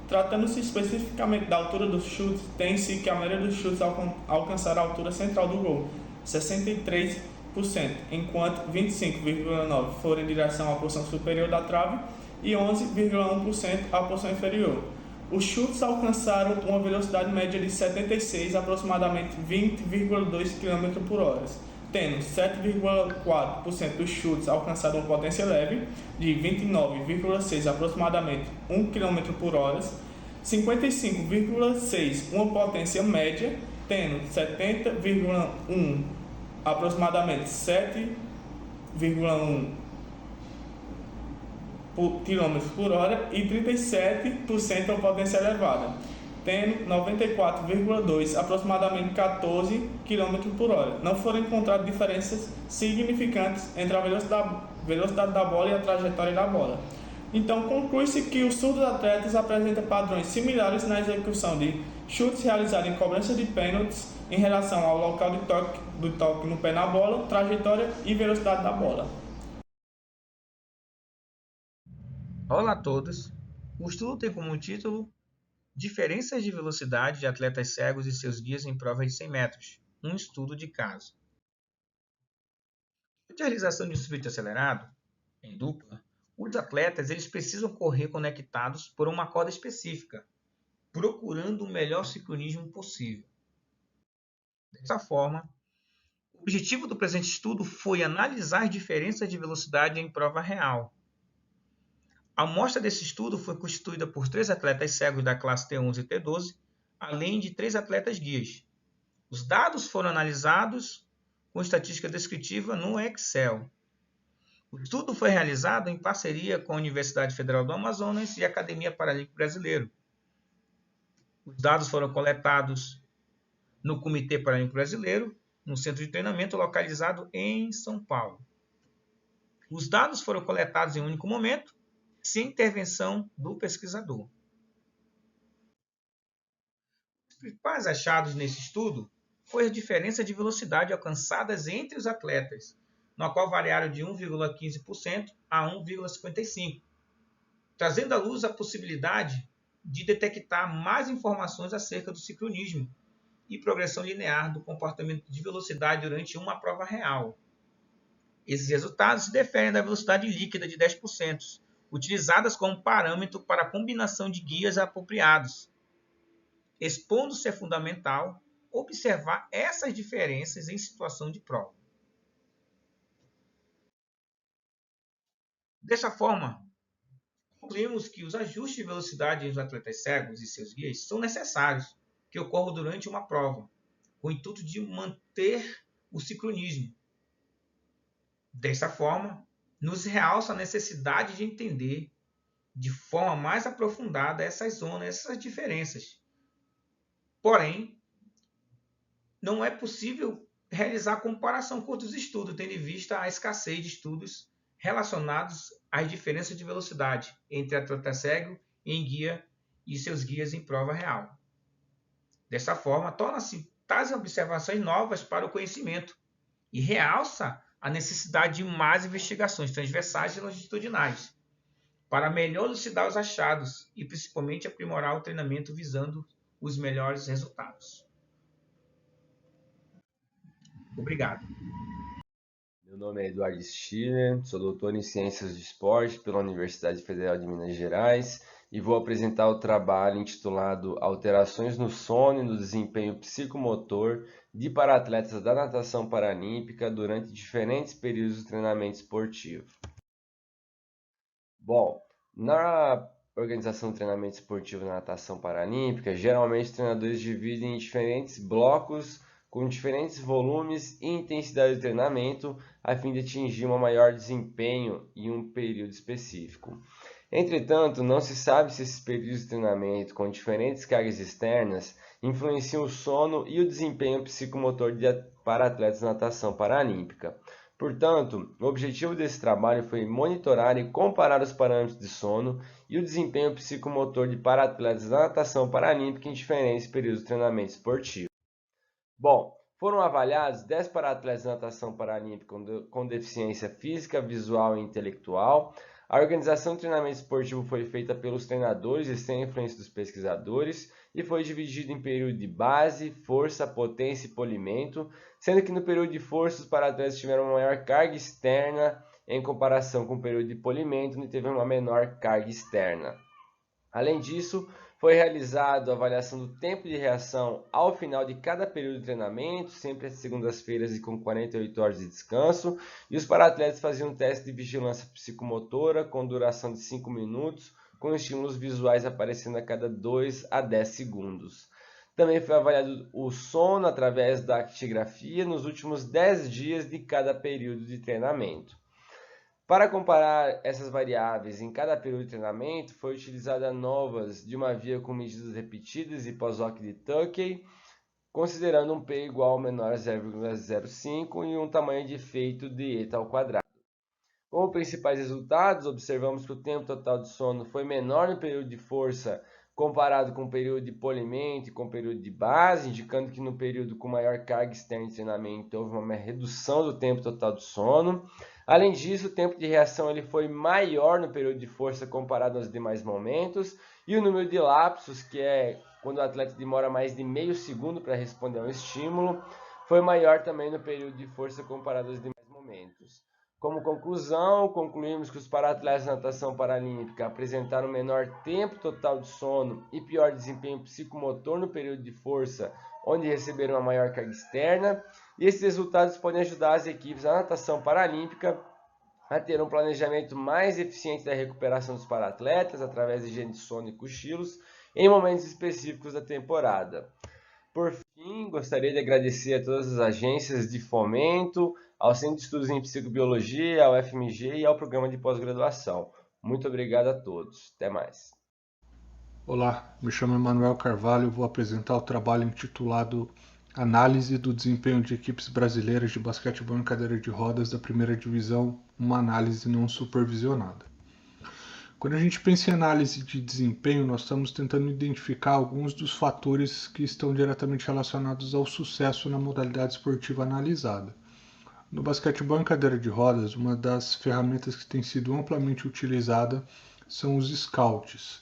Tratando-se especificamente da altura dos chutes, tem-se que a maioria dos chutes alcançaram a altura central do gol, 63%, enquanto 25,9% foram em direção à porção superior da trave e 11,1% à porção inferior. Os chutes alcançaram uma velocidade média de 76, aproximadamente 20,2 km por hora, tendo 7,4% dos chutes alcançaram uma potência leve, de 29,6 aproximadamente 1 km por hora, 55,6 uma potência média, tendo 70,1 aproximadamente 7,1 km por hora e 37% uma potência elevada, tendo 94,2 aproximadamente 14 km por hora. Não foram encontradas diferenças significantes entre a velocidade da bola e a trajetória da bola. Então, conclui-se que os surdos atletas apresentam padrões similares na execução de chutes realizados em cobrança de pênaltis em relação ao local do toque no pé na bola, trajetória e velocidade da bola. Olá a todos! O estudo tem como título Diferenças de velocidade de atletas cegos e seus guias em provas de 100 metros, um estudo de caso. Durante a realização de um sprint acelerado, em dupla, os atletas precisam correr conectados por uma corda específica, procurando o melhor sincronismo possível. Dessa forma, o objetivo do presente estudo foi analisar as diferenças de velocidade em prova real. A amostra desse estudo foi constituída por 3 atletas cegos da classe T11 e T12, além de 3 atletas guias. Os dados foram analisados com estatística descritiva no Excel. O estudo foi realizado em parceria com a Universidade Federal do Amazonas e a Academia Paralímpica Brasileira. Os dados foram coletados no Comitê Paralímpico Brasileiro, no centro de treinamento localizado em São Paulo. Os dados foram coletados em um único momento, sem intervenção do pesquisador. Os principais achados nesse estudo foi a diferença de velocidade alcançadas entre os atletas, na qual variaram de 1,15% a 1,55%, trazendo à luz a possibilidade de detectar mais informações acerca do sincronismo e progressão linear do comportamento de velocidade durante uma prova real. Esses resultados se diferem da velocidade líquida de 10%, utilizadas como parâmetro para a combinação de guias apropriados. Expondo-se é fundamental observar essas diferenças em situação de prova. Dessa forma, concluímos que os ajustes de velocidade dos atletas cegos e seus guias são necessários que ocorram durante uma prova, com o intuito de manter o sincronismo. Dessa forma, nos realça a necessidade de entender de forma mais aprofundada essas zonas, essas diferenças. Porém, não é possível realizar comparação com outros estudos, tendo em vista a escassez de estudos relacionados às diferenças de velocidade entre atleta cego em guia e seus guias em prova real. Dessa forma, torna-se tais observações novas para o conhecimento e realça a necessidade de mais investigações transversais e longitudinais, para melhor elucidar os achados e principalmente aprimorar o treinamento visando os melhores resultados. Obrigado. Meu nome é Eduardo Stiller, sou doutor em Ciências do Esporte pela Universidade Federal de Minas Gerais e vou apresentar o trabalho intitulado Alterações no sono e no desempenho psicomotor de para-atletas da natação paralímpica durante diferentes períodos de treinamento esportivo. Bom, na organização do treinamento esportivo na natação paralímpica, geralmente os treinadores dividem em diferentes blocos com diferentes volumes e intensidade de treinamento, a fim de atingir um maior desempenho em um período específico. Entretanto, não se sabe se esses períodos de treinamento com diferentes cargas externas influenciam o sono e o desempenho psicomotor para atletas de natação paralímpica. Portanto, o objetivo desse trabalho foi monitorar e comparar os parâmetros de sono e o desempenho psicomotor de para-atletas da natação paralímpica em diferentes períodos de treinamento esportivo. Bom, foram avaliados 10 para-atletas de natação paralímpica com deficiência física, visual e intelectual. A organização do treinamento esportivo foi feita pelos treinadores e sem influência dos pesquisadores e foi dividido em período de base, força, potência e polimento, sendo que no período de força os para-atletas tiveram uma maior carga externa em comparação com o período de polimento, onde teve uma menor carga externa. Além disso, foi realizada a avaliação do tempo de reação ao final de cada período de treinamento, sempre às segundas-feiras e com 48 horas de descanso, e os para-atletas faziam um teste de vigilância psicomotora com duração de 5 minutos, com estímulos visuais aparecendo a cada 2 a 10 segundos. Também foi avaliado o sono através da actigrafia nos últimos 10 dias de cada período de treinamento. Para comparar essas variáveis em cada período de treinamento, foi utilizada novas de uma via com medidas repetidas e pós-hoc de Tukey, considerando um P igual ou menor a 0,05 e um tamanho de efeito de eta ao quadrado. Como principais resultados, observamos que o tempo total de sono foi menor no período de força comparado com o período de polimento e com o período de base, indicando que no período com maior carga externa de treinamento houve uma redução do tempo total de sono. Além disso, o tempo de reação ele foi maior no período de força comparado aos demais momentos, e o número de lapsos, que é quando o atleta demora mais de meio segundo para responder a um estímulo, foi maior também no período de força comparado aos demais momentos. Como conclusão, concluímos que os para-atletas de natação paralímpica apresentaram menor tempo total de sono e pior desempenho psicomotor no período de força, onde receberam uma maior carga externa, e esses resultados podem ajudar as equipes da natação paralímpica a ter um planejamento mais eficiente da recuperação dos para-atletas através de higiene de sono e cochilos em momentos específicos da temporada. Por fim, gostaria de agradecer a todas as agências de fomento, ao Centro de Estudos em Psicobiologia, ao FMG e ao Programa de Pós-Graduação. Muito obrigado a todos. Até mais. Olá, me chamo Emanuel Carvalho e vou apresentar o trabalho intitulado Análise do desempenho de equipes brasileiras de basquetebol em cadeira de rodas da primeira divisão, uma análise não supervisionada. Quando a gente pensa em análise de desempenho, nós estamos tentando identificar alguns dos fatores que estão diretamente relacionados ao sucesso na modalidade esportiva analisada. No basquetebol em cadeira de rodas, uma das ferramentas que tem sido amplamente utilizada são os scouts.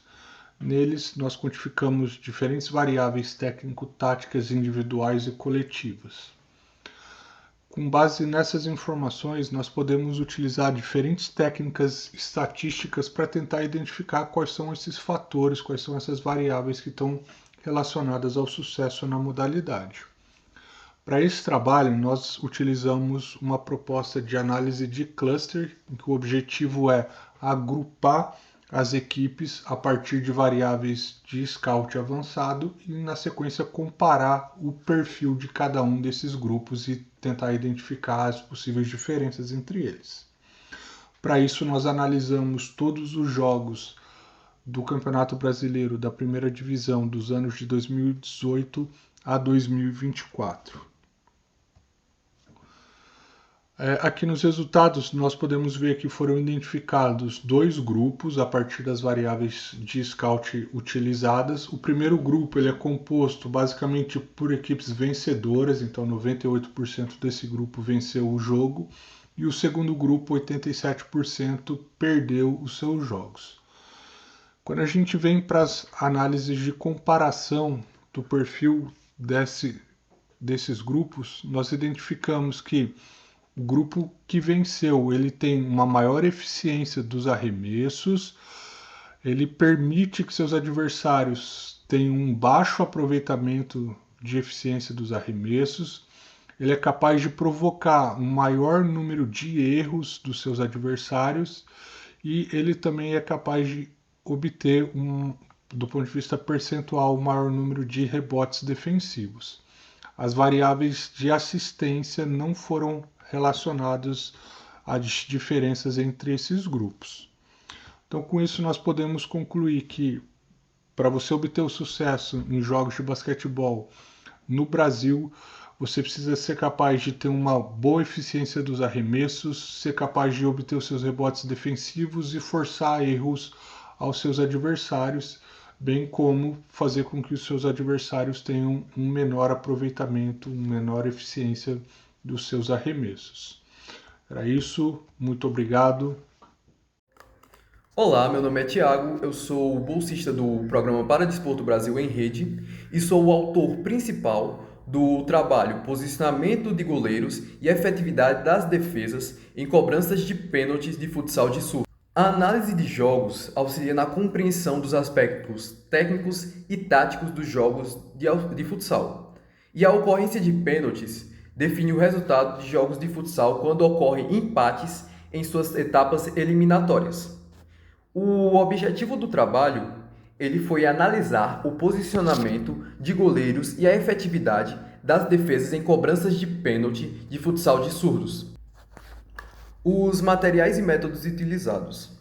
Neles, nós quantificamos diferentes variáveis técnico-táticas individuais e coletivas. Com base nessas informações, nós podemos utilizar diferentes técnicas estatísticas para tentar identificar quais são esses fatores, quais são essas variáveis que estão relacionadas ao sucesso na modalidade. Para esse trabalho, nós utilizamos uma proposta de análise de cluster, em que o objetivo é agrupar as equipes a partir de variáveis de scout avançado e, na sequência, comparar o perfil de cada um desses grupos e tentar identificar as possíveis diferenças entre eles. Para isso, nós analisamos todos os jogos do Campeonato Brasileiro da Primeira Divisão dos anos de 2018 a 2024. Aqui nos resultados nós podemos ver que foram identificados dois grupos a partir das variáveis de scout utilizadas. O primeiro grupo ele é composto basicamente por equipes vencedoras, então 98% desse grupo venceu o jogo, e o segundo grupo, 87%, perdeu os seus jogos. Quando a gente vem para as análises de comparação do perfil desses grupos, nós identificamos que o grupo que venceu, ele tem uma maior eficiência dos arremessos, ele permite que seus adversários tenham um baixo aproveitamento de eficiência dos arremessos, ele é capaz de provocar um maior número de erros dos seus adversários e ele também é capaz de obter, do ponto de vista percentual, um maior número de rebotes defensivos. as variáveis de assistência não foram relacionadas às diferenças entre esses grupos. Então, com isso, nós podemos concluir que, para você obter o sucesso em jogos de basquetebol no Brasil, você precisa ser capaz de ter uma boa eficiência dos arremessos, ser capaz de obter os seus rebotes defensivos e forçar erros aos seus adversários, bem como fazer com que os seus adversários tenham um menor aproveitamento, uma menor eficiência dos seus arremessos. Era isso, muito obrigado. Olá, meu nome é Thiago, eu sou bolsista do Programa Paradesporto Brasil em Rede e sou o autor principal do trabalho Posicionamento de Goleiros e Efetividade das Defesas em Cobranças de Pênaltis de Futsal de Surf. A análise de jogos auxilia na compreensão dos aspectos técnicos e táticos dos jogos de futsal. E a ocorrência de pênaltis define o resultado de jogos de futsal quando ocorrem empates em suas etapas eliminatórias. O objetivo do trabalho foi analisar o posicionamento de goleiros e a efetividade das defesas em cobranças de pênalti de futsal de surdos. Os materiais e métodos utilizados.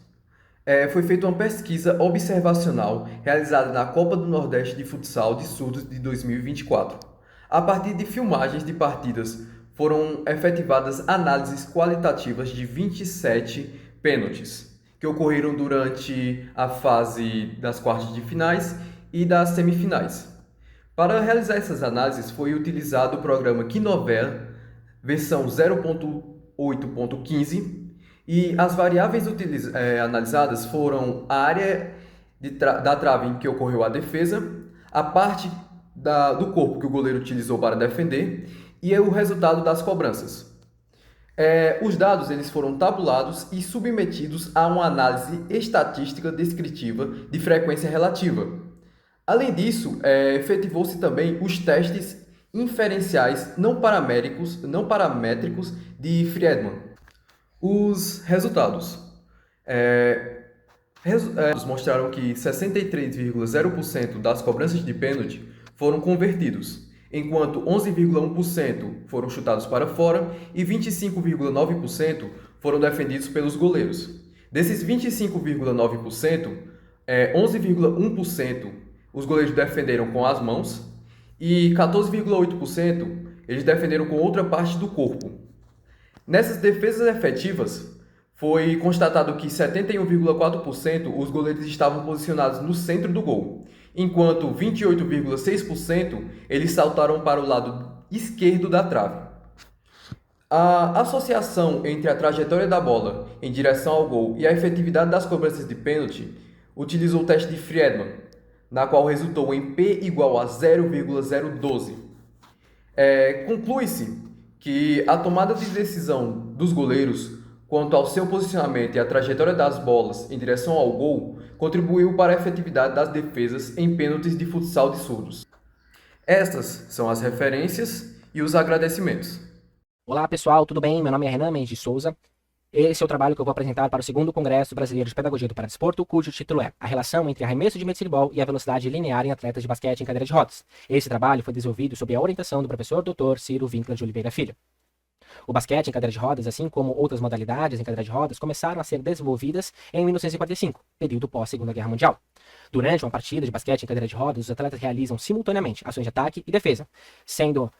Foi feita uma pesquisa observacional realizada na Copa do Nordeste de Futsal de Surdos de 2024. A partir de filmagens de partidas, foram efetivadas análises qualitativas de 27 pênaltis, que ocorreram durante a fase das quartas de finais e das semifinais. Para realizar essas análises, foi utilizado o programa Quinovera, versão 0.8.15, e as variáveis analisadas foram a área da trave em que ocorreu a defesa, a parte do corpo que o goleiro utilizou para defender e o resultado das cobranças. Os dados eles foram tabulados e submetidos a uma análise estatística descritiva de frequência relativa. Além disso, efetivou-se também os testes inferenciais não paramétricos de Friedman. Os resultados mostraram que 63,0% das cobranças de pênalti foram convertidos, enquanto 11,1% foram chutados para fora e 25,9% foram defendidos pelos goleiros. Desses 25,9%, 11,1% os goleiros defenderam com as mãos e 14,8% eles defenderam com outra parte do corpo. Nessas defesas efetivas, foi constatado que 71,4% os goleiros estavam posicionados no centro do gol, enquanto 28,6% eles saltaram para o lado esquerdo da trave. A associação entre a trajetória da bola em direção ao gol e a efetividade das cobranças de pênalti utilizou o teste de Friedman, na qual resultou em P igual a 0,012. Conclui-se que a tomada de decisão dos goleiros quanto ao seu posicionamento e a trajetória das bolas em direção ao gol contribuiu para a efetividade das defesas em pênaltis de futsal de surdos. Estas são as referências e os agradecimentos. Olá pessoal, tudo bem? Meu nome é Renan Mendes de Souza. Esse é o trabalho que eu vou apresentar para o 2º Congresso Brasileiro de Pedagogia do Paradesporto, cujo título é A Relação entre Arremesso de Medicine-Ball e a Velocidade Linear em Atletas de Basquete em Cadeira de Rodas. Esse trabalho foi desenvolvido sob a orientação do professor Dr. Ciro Winkler de Oliveira Filho. O basquete em cadeira de rodas, assim como outras modalidades em cadeira de rodas, começaram a ser desenvolvidas em 1945, período pós-Segunda Guerra Mundial. Durante uma partida de basquete em cadeira de rodas, os atletas realizam simultaneamente ações de ataque e defesa, sendo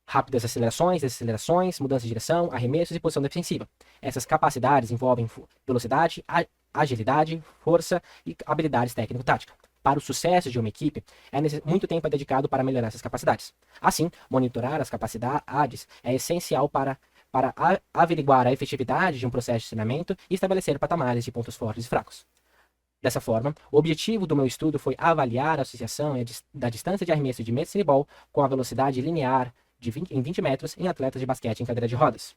rápidas acelerações, desacelerações, mudança de direção, arremessos e posição defensiva. Essas capacidades envolvem velocidade, agilidade, força e habilidades técnico-táticas. Para o sucesso de uma equipe, muito tempo é dedicado para melhorar essas capacidades. Assim, monitorar as capacidades é essencial para averiguar a efetividade de um processo de treinamento e estabelecer patamares de pontos fortes e fracos. Dessa forma, o objetivo do meu estudo foi avaliar a associação da distância de arremesso de medicine-ball com a velocidade linear em 20 metros em atletas de basquete em cadeira de rodas.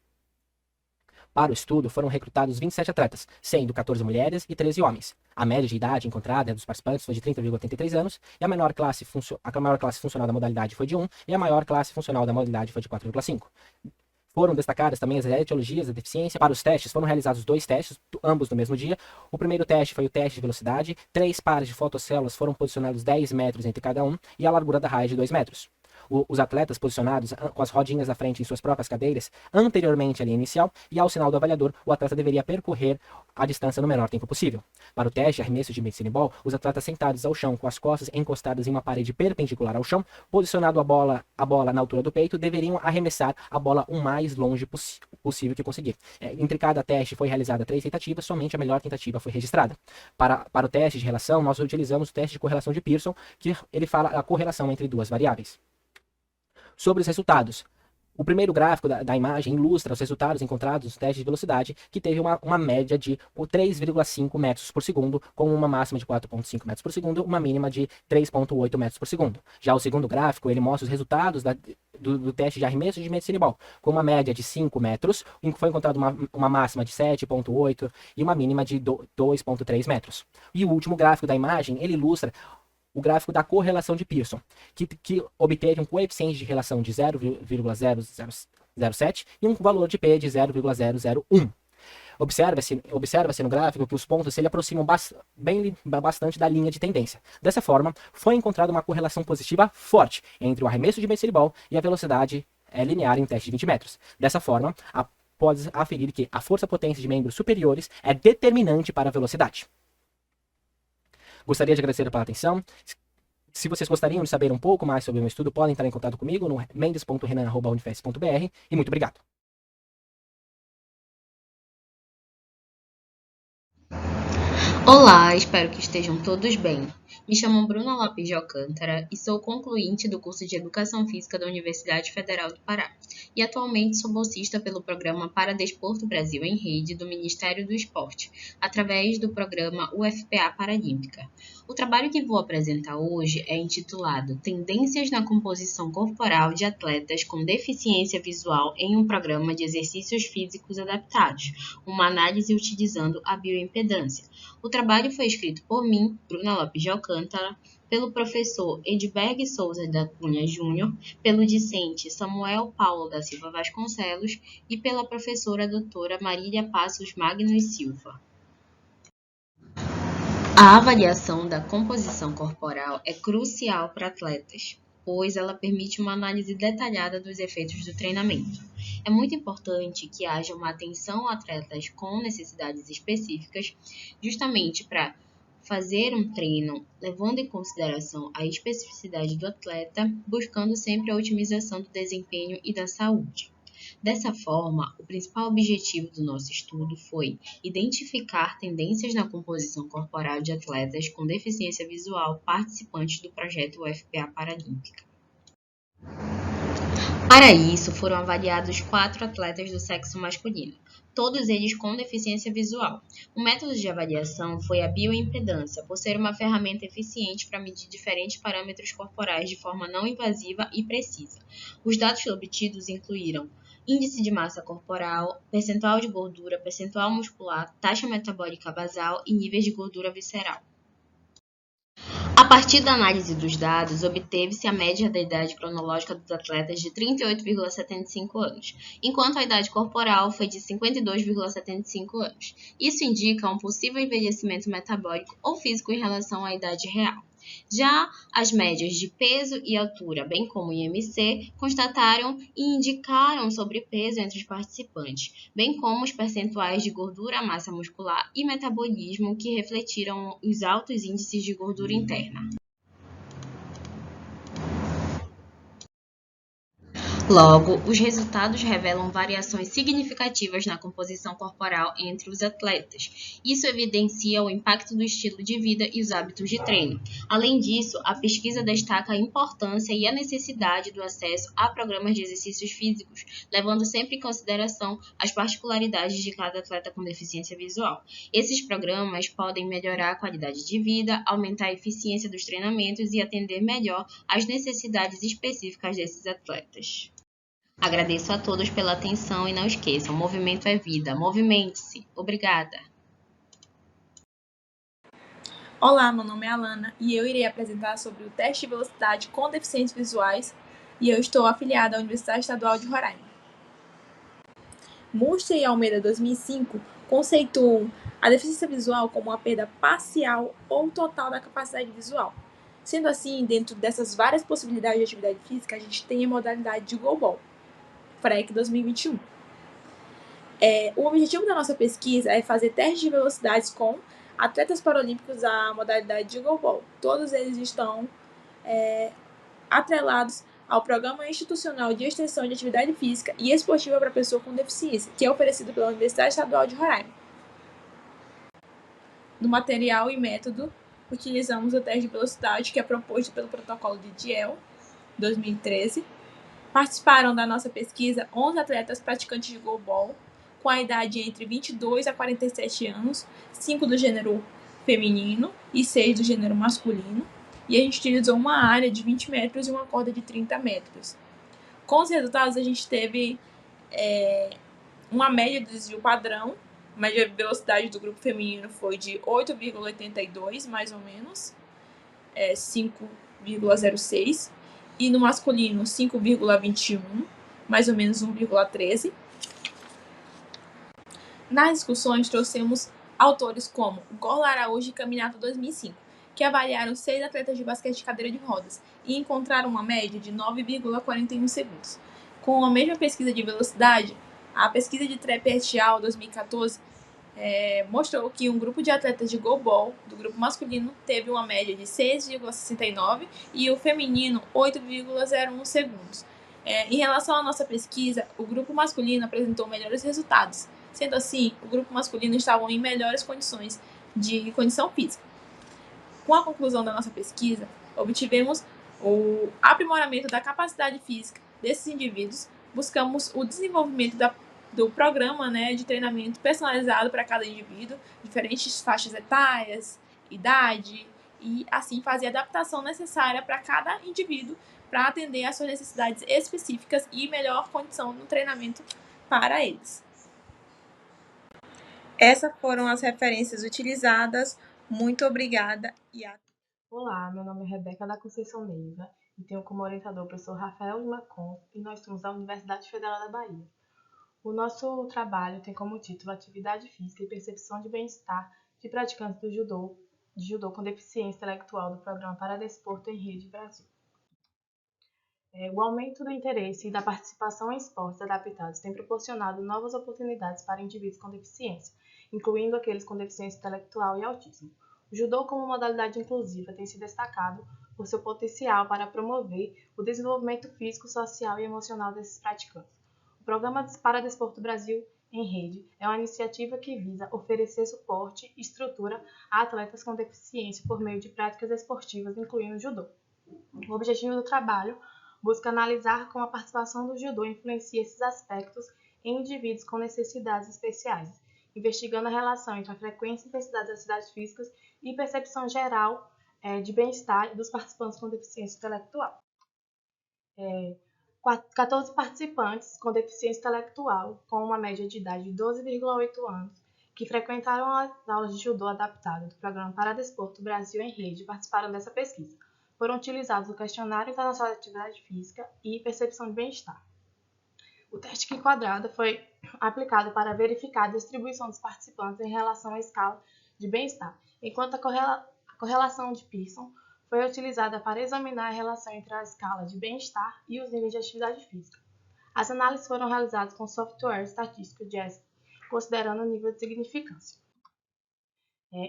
Para o estudo, foram recrutados 27 atletas, sendo 14 mulheres e 13 homens. A média de idade encontrada dos participantes foi de 30,83 anos, e a maior classe funcional da modalidade foi de 1, e a maior classe funcional da modalidade foi de 4,5. Foram destacadas também as etiologias da deficiência. Para os testes, foram realizados 2 testes, ambos no mesmo dia. O primeiro teste foi o teste de velocidade. 3 pares de fotocélulas foram posicionados 10 metros entre cada um, e a largura da raia de 2 metros. os atletas posicionados com as rodinhas à frente em suas próprias cadeiras, anteriormente à linha inicial, e ao sinal do avaliador, o atleta deveria percorrer a distância no menor tempo possível. Para o teste de arremesso de medicine ball, os atletas sentados ao chão, com as costas encostadas em uma parede perpendicular ao chão, posicionado a bola na altura do peito, deveriam arremessar a bola o mais longe possível que conseguir. Entre cada teste foi realizada 3 tentativas, somente a melhor tentativa foi registrada. Para o teste de relação, nós utilizamos o teste de correlação de Pearson, que ele fala a correlação entre duas variáveis. Sobre os resultados, o primeiro gráfico da imagem ilustra os resultados encontrados nos testes de velocidade, que teve uma média de 3,5 metros por segundo, com uma máxima de 4,5 metros por segundo, uma mínima de 3,8 metros por segundo. Já o segundo gráfico, ele mostra os resultados do teste de arremesso de medicine ball, com uma média de 5 metros, em que foi encontrada uma máxima de 7,8 e uma mínima de 2,3 metros. E o último gráfico da imagem, ele ilustra o gráfico da correlação de Pearson, que obteve um coeficiente de relação de 0,007 e um valor de P de 0,001. Observa-se no gráfico que os pontos se aproximam bastante da linha de tendência. Dessa forma, foi encontrada uma correlação positiva forte entre o arremesso de medicine ball e a velocidade linear em teste de 20 metros. Dessa forma, pode aferir que a força-potência de membros superiores é determinante para a velocidade. Gostaria de agradecer pela atenção. Se vocês gostariam de saber um pouco mais sobre o meu estudo, podem entrar em contato comigo no mendes.renan@unifes.br e muito obrigado. Olá, espero que estejam todos bem. Me chamo Bruna Lopes de Alcântara e sou concluinte do curso de Educação Física da Universidade Federal do Pará. E atualmente sou bolsista pelo programa Paradesporto Brasil em Rede do Ministério do Esporte, através do programa UFPA Paralímpica. O trabalho que vou apresentar hoje é intitulado Tendências na Composição Corporal de Atletas com Deficiência Visual em um Programa de Exercícios Físicos Adaptados, uma análise utilizando a bioimpedância. O trabalho foi escrito por mim, Bruna Lopes de Alcântara, pelo professor Edberg Souza da Cunha Júnior, pelo discente Samuel Paulo da Silva Vasconcelos e pela professora doutora Marília Passos Magno e Silva. A avaliação da composição corporal é crucial para atletas, pois ela permite uma análise detalhada dos efeitos do treinamento. É muito importante que haja uma atenção a atletas com necessidades específicas, justamente para fazer um treino levando em consideração a especificidade do atleta, buscando sempre a otimização do desempenho e da saúde. Dessa forma, o principal objetivo do nosso estudo foi identificar tendências na composição corporal de atletas com deficiência visual participantes do projeto UFPA Paralímpica. Para isso, foram avaliados 4 atletas do sexo masculino, todos eles com deficiência visual. O método de avaliação foi a bioimpedância, por ser uma ferramenta eficiente para medir diferentes parâmetros corporais de forma não invasiva e precisa. Os dados obtidos incluíram índice de massa corporal, percentual de gordura, percentual muscular, taxa metabólica basal e níveis de gordura visceral. A partir da análise dos dados, obteve-se a média da idade cronológica dos atletas de 38,75 anos, enquanto a idade corporal foi de 52,75 anos. Isso indica um possível envelhecimento metabólico ou físico em relação à idade real. Já as médias de peso e altura, bem como o IMC, constataram e indicaram sobrepeso entre os participantes, bem como os percentuais de gordura, massa muscular e metabolismo, que refletiram os altos índices de gordura interna. Logo, os resultados revelam variações significativas na composição corporal entre os atletas. Isso evidencia o impacto do estilo de vida e os hábitos de treino. Além disso, a pesquisa destaca a importância e a necessidade do acesso a programas de exercícios físicos, levando sempre em consideração as particularidades de cada atleta com deficiência visual. Esses programas podem melhorar a qualidade de vida, aumentar a eficiência dos treinamentos e atender melhor às necessidades específicas desses atletas. Agradeço a todos pela atenção e não esqueçam, movimento é vida, movimente-se. Obrigada. Olá, meu nome é Alana e eu irei apresentar sobre o teste de velocidade com deficientes visuais e eu estou afiliada à Universidade Estadual de Roraima. Mustra e Almeida 2005 conceituam a deficiência visual como uma perda parcial ou total da capacidade visual. Sendo assim, dentro dessas várias possibilidades de atividade física, a gente tem a modalidade de goalball, FREC 2021. O objetivo da nossa pesquisa é fazer testes de velocidades com atletas paralímpicos da modalidade de goalball. Todos eles estão atrelados ao Programa Institucional de Extensão de Atividade Física e Esportiva para Pessoa com Deficiência, que é oferecido pela Universidade Estadual de Roraima. No material e método, utilizamos o teste de velocidade, que é proposto pelo protocolo de Diel, 2013. Participaram da nossa pesquisa 11 atletas praticantes de goalball, com a idade entre 22 a 47 anos, 5 do gênero feminino e 6 do gênero masculino, e a gente utilizou uma área de 20 metros e uma corda de 30 metros. Com os resultados, a gente teve uma média de desvio padrão. A média de velocidade do grupo feminino foi de 8,82, mais ou menos, 5,06, e no masculino 5,21, mais ou menos 1,13. Nas discussões, trouxemos autores como Gorla Araújo e Caminato 2005, que avaliaram 6 atletas de basquete de cadeira de rodas e encontraram uma média de 9,41 segundos. Com a mesma pesquisa de velocidade, a pesquisa de Trepp et al. 2014 mostrou que um grupo de atletas de goalball do grupo masculino teve uma média de 6,69 e o feminino 8,01 segundos. Em relação à nossa pesquisa, o grupo masculino apresentou melhores resultados. Sendo assim, o grupo masculino estava em melhores condições de condição física. Com a conclusão da nossa pesquisa, obtivemos o aprimoramento da capacidade física desses indivíduos, buscamos o desenvolvimento do programa de treinamento personalizado para cada indivíduo, diferentes faixas etárias, idade, e assim fazer a adaptação necessária para cada indivíduo para atender às suas necessidades específicas e melhor condição no treinamento para eles. Essas foram as referências utilizadas. Muito obrigada e até. Olá, meu nome é Rebeca da Conceição Neiva e tenho como orientador o professor Rafael Lima Con e nós somos da Universidade Federal da Bahia. O nosso trabalho tem como título Atividade Física e Percepção de Bem-Estar de Praticantes de judô com Deficiência Intelectual do Programa Paradesporto em Rede Brasil. O aumento do interesse e da participação em esportes adaptados tem proporcionado novas oportunidades para indivíduos com deficiência, incluindo aqueles com deficiência intelectual e autismo. O judô como modalidade inclusiva tem se destacado por seu potencial para promover o desenvolvimento físico, social e emocional desses praticantes. O Programa Paradesporto Brasil em Rede é uma iniciativa que visa oferecer suporte e estrutura a atletas com deficiência por meio de práticas esportivas, incluindo o judô. O objetivo do trabalho busca analisar como a participação do judô influencia esses aspectos em indivíduos com necessidades especiais, investigando a relação entre a frequência e intensidade das atividades físicas e percepção geral de bem-estar dos participantes com deficiência intelectual. 14 participantes com deficiência intelectual, com uma média de idade de 12,8 anos, que frequentaram as aulas de judô adaptado do Programa Paradesporto Brasil em Rede, participaram dessa pesquisa. Foram utilizados o Questionário Internacional de Atividade Física e Percepção de Bem-Estar. O teste enquadrado foi aplicado para verificar a distribuição dos participantes em relação à escala de bem-estar, enquanto a correlação de Pearson foi utilizada para examinar a relação entre a escala de bem-estar e os níveis de atividade física. As análises foram realizadas com software estatístico JEST, considerando o nível de significância.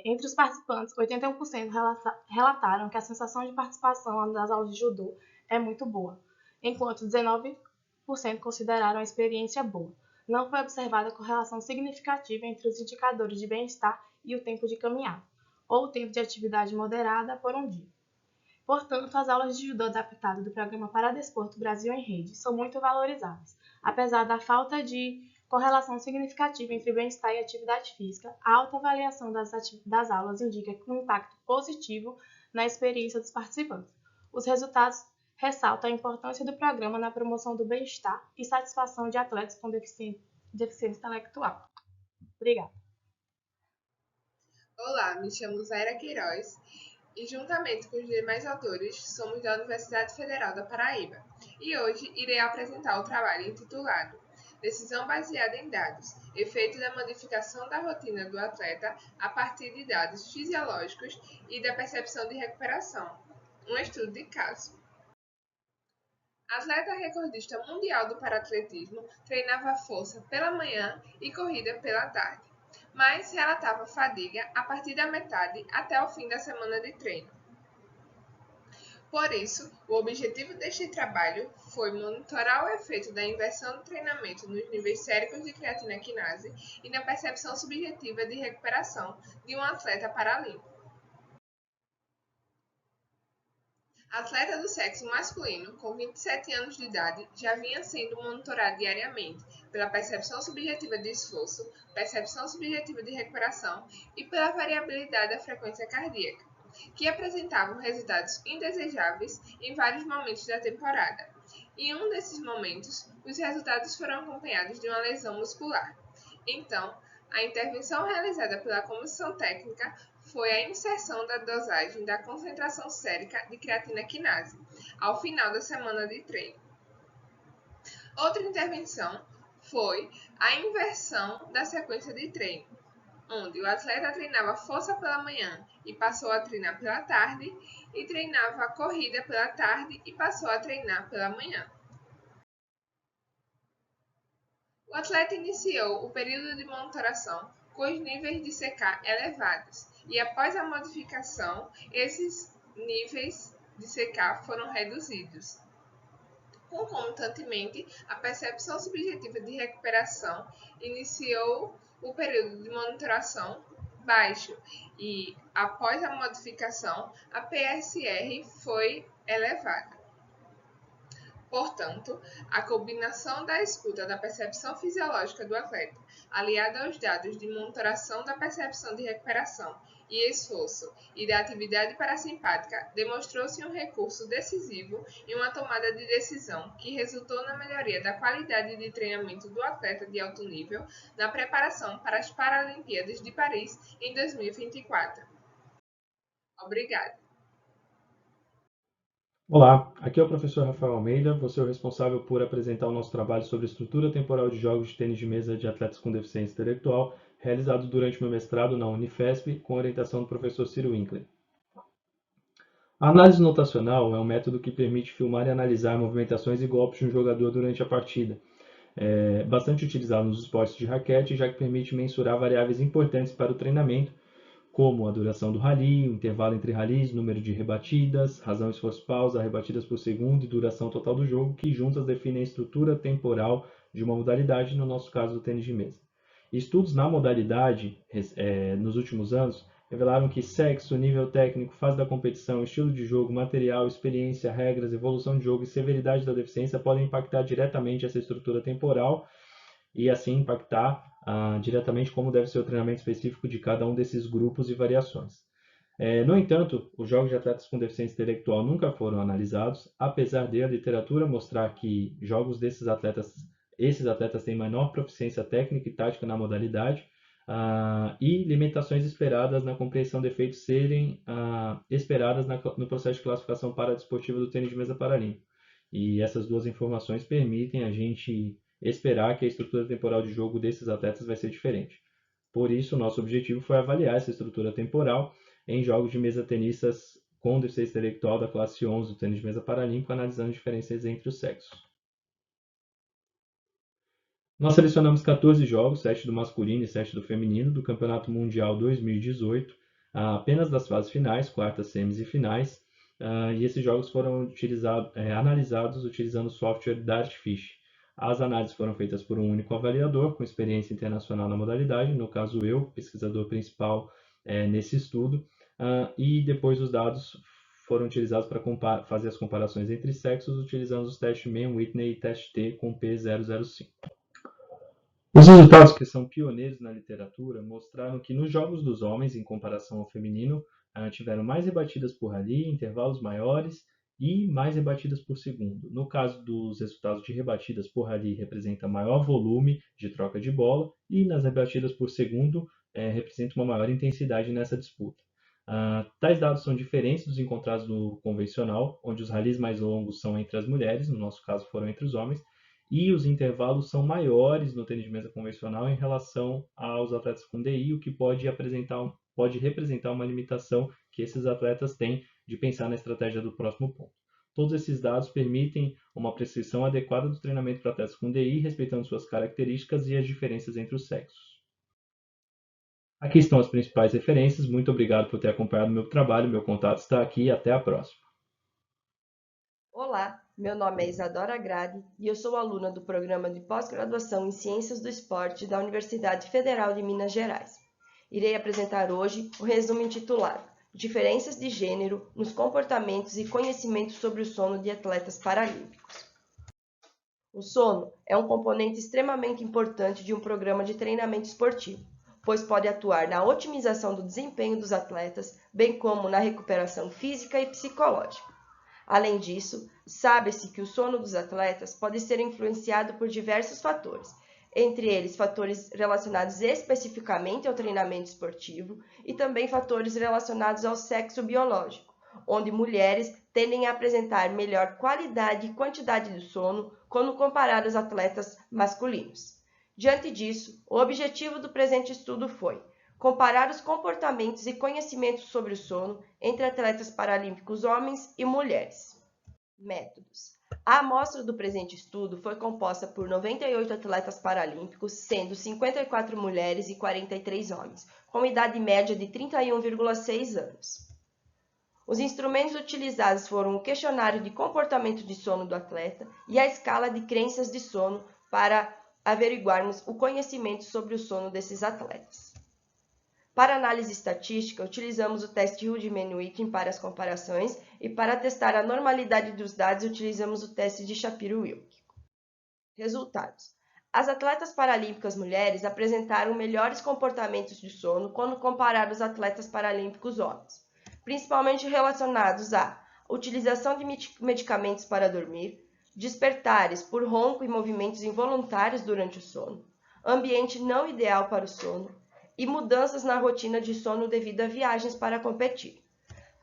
Entre os participantes, 81% relataram que a sensação de participação nas aulas de judô é muito boa, enquanto 19% consideraram a experiência boa. Não foi observada correlação significativa entre os indicadores de bem-estar e o tempo de caminhada, ou o tempo de atividade moderada por um dia. Portanto, as aulas de judô adaptado do Programa Paradesporto Brasil em Rede são muito valorizadas. Apesar da falta de correlação significativa entre bem-estar e atividade física, a alta avaliação das aulas indica um impacto positivo na experiência dos participantes. Os resultados ressaltam a importância do programa na promoção do bem-estar e satisfação de atletas com deficiência intelectual. Obrigada. Olá, me chamo Zaira Queiroz e, juntamente com os demais autores, somos da Universidade Federal da Paraíba e hoje irei apresentar o trabalho intitulado Decisão baseada em dados, efeito da modificação da rotina do atleta a partir de dados fisiológicos e da percepção de recuperação, Um estudo de caso. A atleta recordista mundial do paratletismo treinava força pela manhã e corrida pela tarde, mas relatava fadiga a partir da metade até o fim da semana de treino. Por isso, o objetivo deste trabalho foi monitorar o efeito da inversão do treinamento nos níveis séricos de creatina quinase e na percepção subjetiva de recuperação de um atleta paralímpico. A atleta do sexo masculino, com 27 anos de idade, já vinha sendo monitorada diariamente pela percepção subjetiva de esforço, percepção subjetiva de recuperação e pela variabilidade da frequência cardíaca, que apresentavam resultados indesejáveis em vários momentos da temporada. Em um desses momentos, os resultados foram acompanhados de uma lesão muscular. Então, a intervenção realizada pela comissão técnica foi a inserção da dosagem da concentração sérica de creatina quinase ao final da semana de treino. Outra intervenção foi a inversão da sequência de treino, onde o atleta treinava força pela manhã e passou a treinar pela tarde, e treinava corrida pela tarde e passou a treinar pela manhã. O atleta iniciou o período de monitoração com os níveis de CK elevados, e após a modificação, esses níveis de CK foram reduzidos. Concomitantemente, a percepção subjetiva de recuperação iniciou o período de monitoração baixo e, após a modificação, a PSR foi elevada. Portanto, a combinação da escuta da percepção fisiológica do atleta, aliada aos dados de monitoração da percepção de recuperação e esforço e da atividade parasimpática, demonstrou-se um recurso decisivo em uma tomada de decisão que resultou na melhoria da qualidade de treinamento do atleta de alto nível na preparação para as Paralimpíadas de Paris em 2024. Obrigada. Olá, aqui é o professor Rafael Almeida, vou ser o responsável por apresentar o nosso trabalho sobre estrutura temporal de jogos de tênis de mesa de atletas com deficiência intelectual, realizado durante meu mestrado na Unifesp, com orientação do professor Ciro Winkler. A análise notacional é um método que permite filmar e analisar movimentações e golpes de um jogador durante a partida. É bastante utilizado nos esportes de raquete, já que permite mensurar variáveis importantes para o treinamento, como a duração do rally, o intervalo entre rallies, número de rebatidas, razão, esforço, pausa, rebatidas por segundo e duração total do jogo, que juntas definem a estrutura temporal de uma modalidade, no nosso caso do tênis de mesa. Estudos na modalidade nos últimos anos revelaram que sexo, nível técnico, fase da competição, estilo de jogo, material, experiência, regras, evolução de jogo e severidade da deficiência podem impactar diretamente essa estrutura temporal e assim impactar diretamente como deve ser o treinamento específico de cada um desses grupos e variações. No entanto, os jogos de atletas com deficiência intelectual nunca foram analisados, apesar de a literatura mostrar que jogos esses atletas têm menor proficiência técnica e tática na modalidade e limitações esperadas na compreensão de efeitos serem esperadas no processo de classificação paradesportiva do tênis de mesa paralímpico. E essas duas informações permitem a gente esperar que a estrutura temporal de jogo desses atletas vai ser diferente. Por isso, nosso objetivo foi avaliar essa estrutura temporal em jogos de mesa tenistas com deficiência intelectual da classe 11 do tênis de mesa paralímpico, analisando diferenças entre os sexos. Nós selecionamos 14 jogos, 7 do masculino e 7 do feminino, do Campeonato Mundial 2018, apenas das fases finais, quartas, semis e finais, e esses jogos foram analisados utilizando o software Dartfish. As análises foram feitas por um único avaliador com experiência internacional na modalidade, no caso eu, pesquisador principal nesse estudo, e depois os dados foram utilizados para fazer as comparações entre sexos utilizando os testes Mann-Whitney e teste T com P005. Os resultados, que são pioneiros na literatura, mostraram que nos jogos dos homens, em comparação ao feminino, tiveram mais rebatidas por rally, intervalos maiores e mais rebatidas por segundo. No caso dos resultados de rebatidas por rally, representa maior volume de troca de bola, e nas rebatidas por segundo, representa uma maior intensidade nessa disputa. Tais dados são diferentes dos encontrados no convencional, onde os rallies mais longos são entre as mulheres, no nosso caso foram entre os homens, e os intervalos são maiores no tênis de mesa convencional em relação aos atletas com DI, o que pode representar uma limitação que esses atletas têm de pensar na estratégia do próximo ponto. Todos esses dados permitem uma prescrição adequada do treinamento para atletas com DI, respeitando suas características e as diferenças entre os sexos. Aqui estão as principais referências. Muito obrigado por ter acompanhado meu trabalho. Meu contato está aqui e até a próxima. Olá, meu nome é Isadora Grade e eu sou aluna do Programa de Pós-Graduação em Ciências do Esporte da Universidade Federal de Minas Gerais. Irei apresentar hoje o resumo intitulado Diferenças de Gênero nos Comportamentos e Conhecimentos sobre o Sono de Atletas Paralímpicos. O sono é um componente extremamente importante de um programa de treinamento esportivo, pois pode atuar na otimização do desempenho dos atletas, bem como na recuperação física e psicológica. Além disso, sabe-se que o sono dos atletas pode ser influenciado por diversos fatores, entre eles fatores relacionados especificamente ao treinamento esportivo e também fatores relacionados ao sexo biológico, onde mulheres tendem a apresentar melhor qualidade e quantidade de sono quando comparadas a atletas masculinos. Diante disso, o objetivo do presente estudo foi comparar os comportamentos e conhecimentos sobre o sono entre atletas paralímpicos homens e mulheres. Métodos. A amostra do presente estudo foi composta por 98 atletas paralímpicos, sendo 54 mulheres e 43 homens, com idade média de 31,6 anos. Os instrumentos utilizados foram o questionário de comportamento de sono do atleta e a escala de crenças de sono para averiguarmos o conhecimento sobre o sono desses atletas. Para análise estatística, utilizamos o teste Rudiment-Whitney para as comparações e para testar a normalidade dos dados, utilizamos o teste de Shapiro-Wilk. Resultados. As atletas paralímpicas mulheres apresentaram melhores comportamentos de sono quando comparados aos atletas paralímpicos homens, principalmente relacionados à utilização de medicamentos para dormir, despertares por ronco e movimentos involuntários durante o sono, ambiente não ideal para o sono e mudanças na rotina de sono devido a viagens para competir.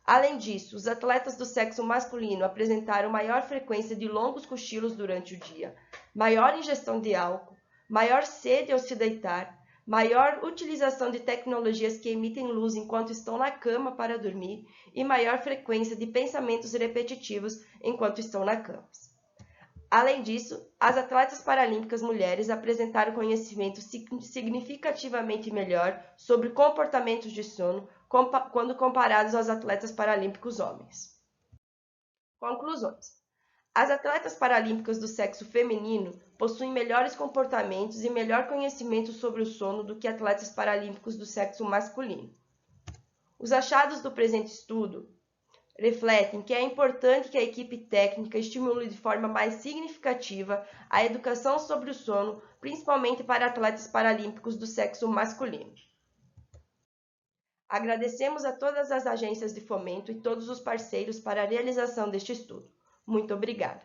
Além disso, os atletas do sexo masculino apresentaram maior frequência de longos cochilos durante o dia, maior ingestão de álcool, maior sede ao se deitar, maior utilização de tecnologias que emitem luz enquanto estão na cama para dormir e maior frequência de pensamentos repetitivos enquanto estão na cama. Além disso, as atletas paralímpicas mulheres apresentaram conhecimento significativamente melhor sobre comportamentos de sono quando comparados aos atletas paralímpicos homens. Conclusões. As atletas paralímpicas do sexo feminino possuem melhores comportamentos e melhor conhecimento sobre o sono do que atletas paralímpicos do sexo masculino. Os achados do presente estudo refletem que é importante que a equipe técnica estimule de forma mais significativa a educação sobre o sono, principalmente para atletas paralímpicos do sexo masculino. Agradecemos a todas as agências de fomento e todos os parceiros para a realização deste estudo. Muito obrigada.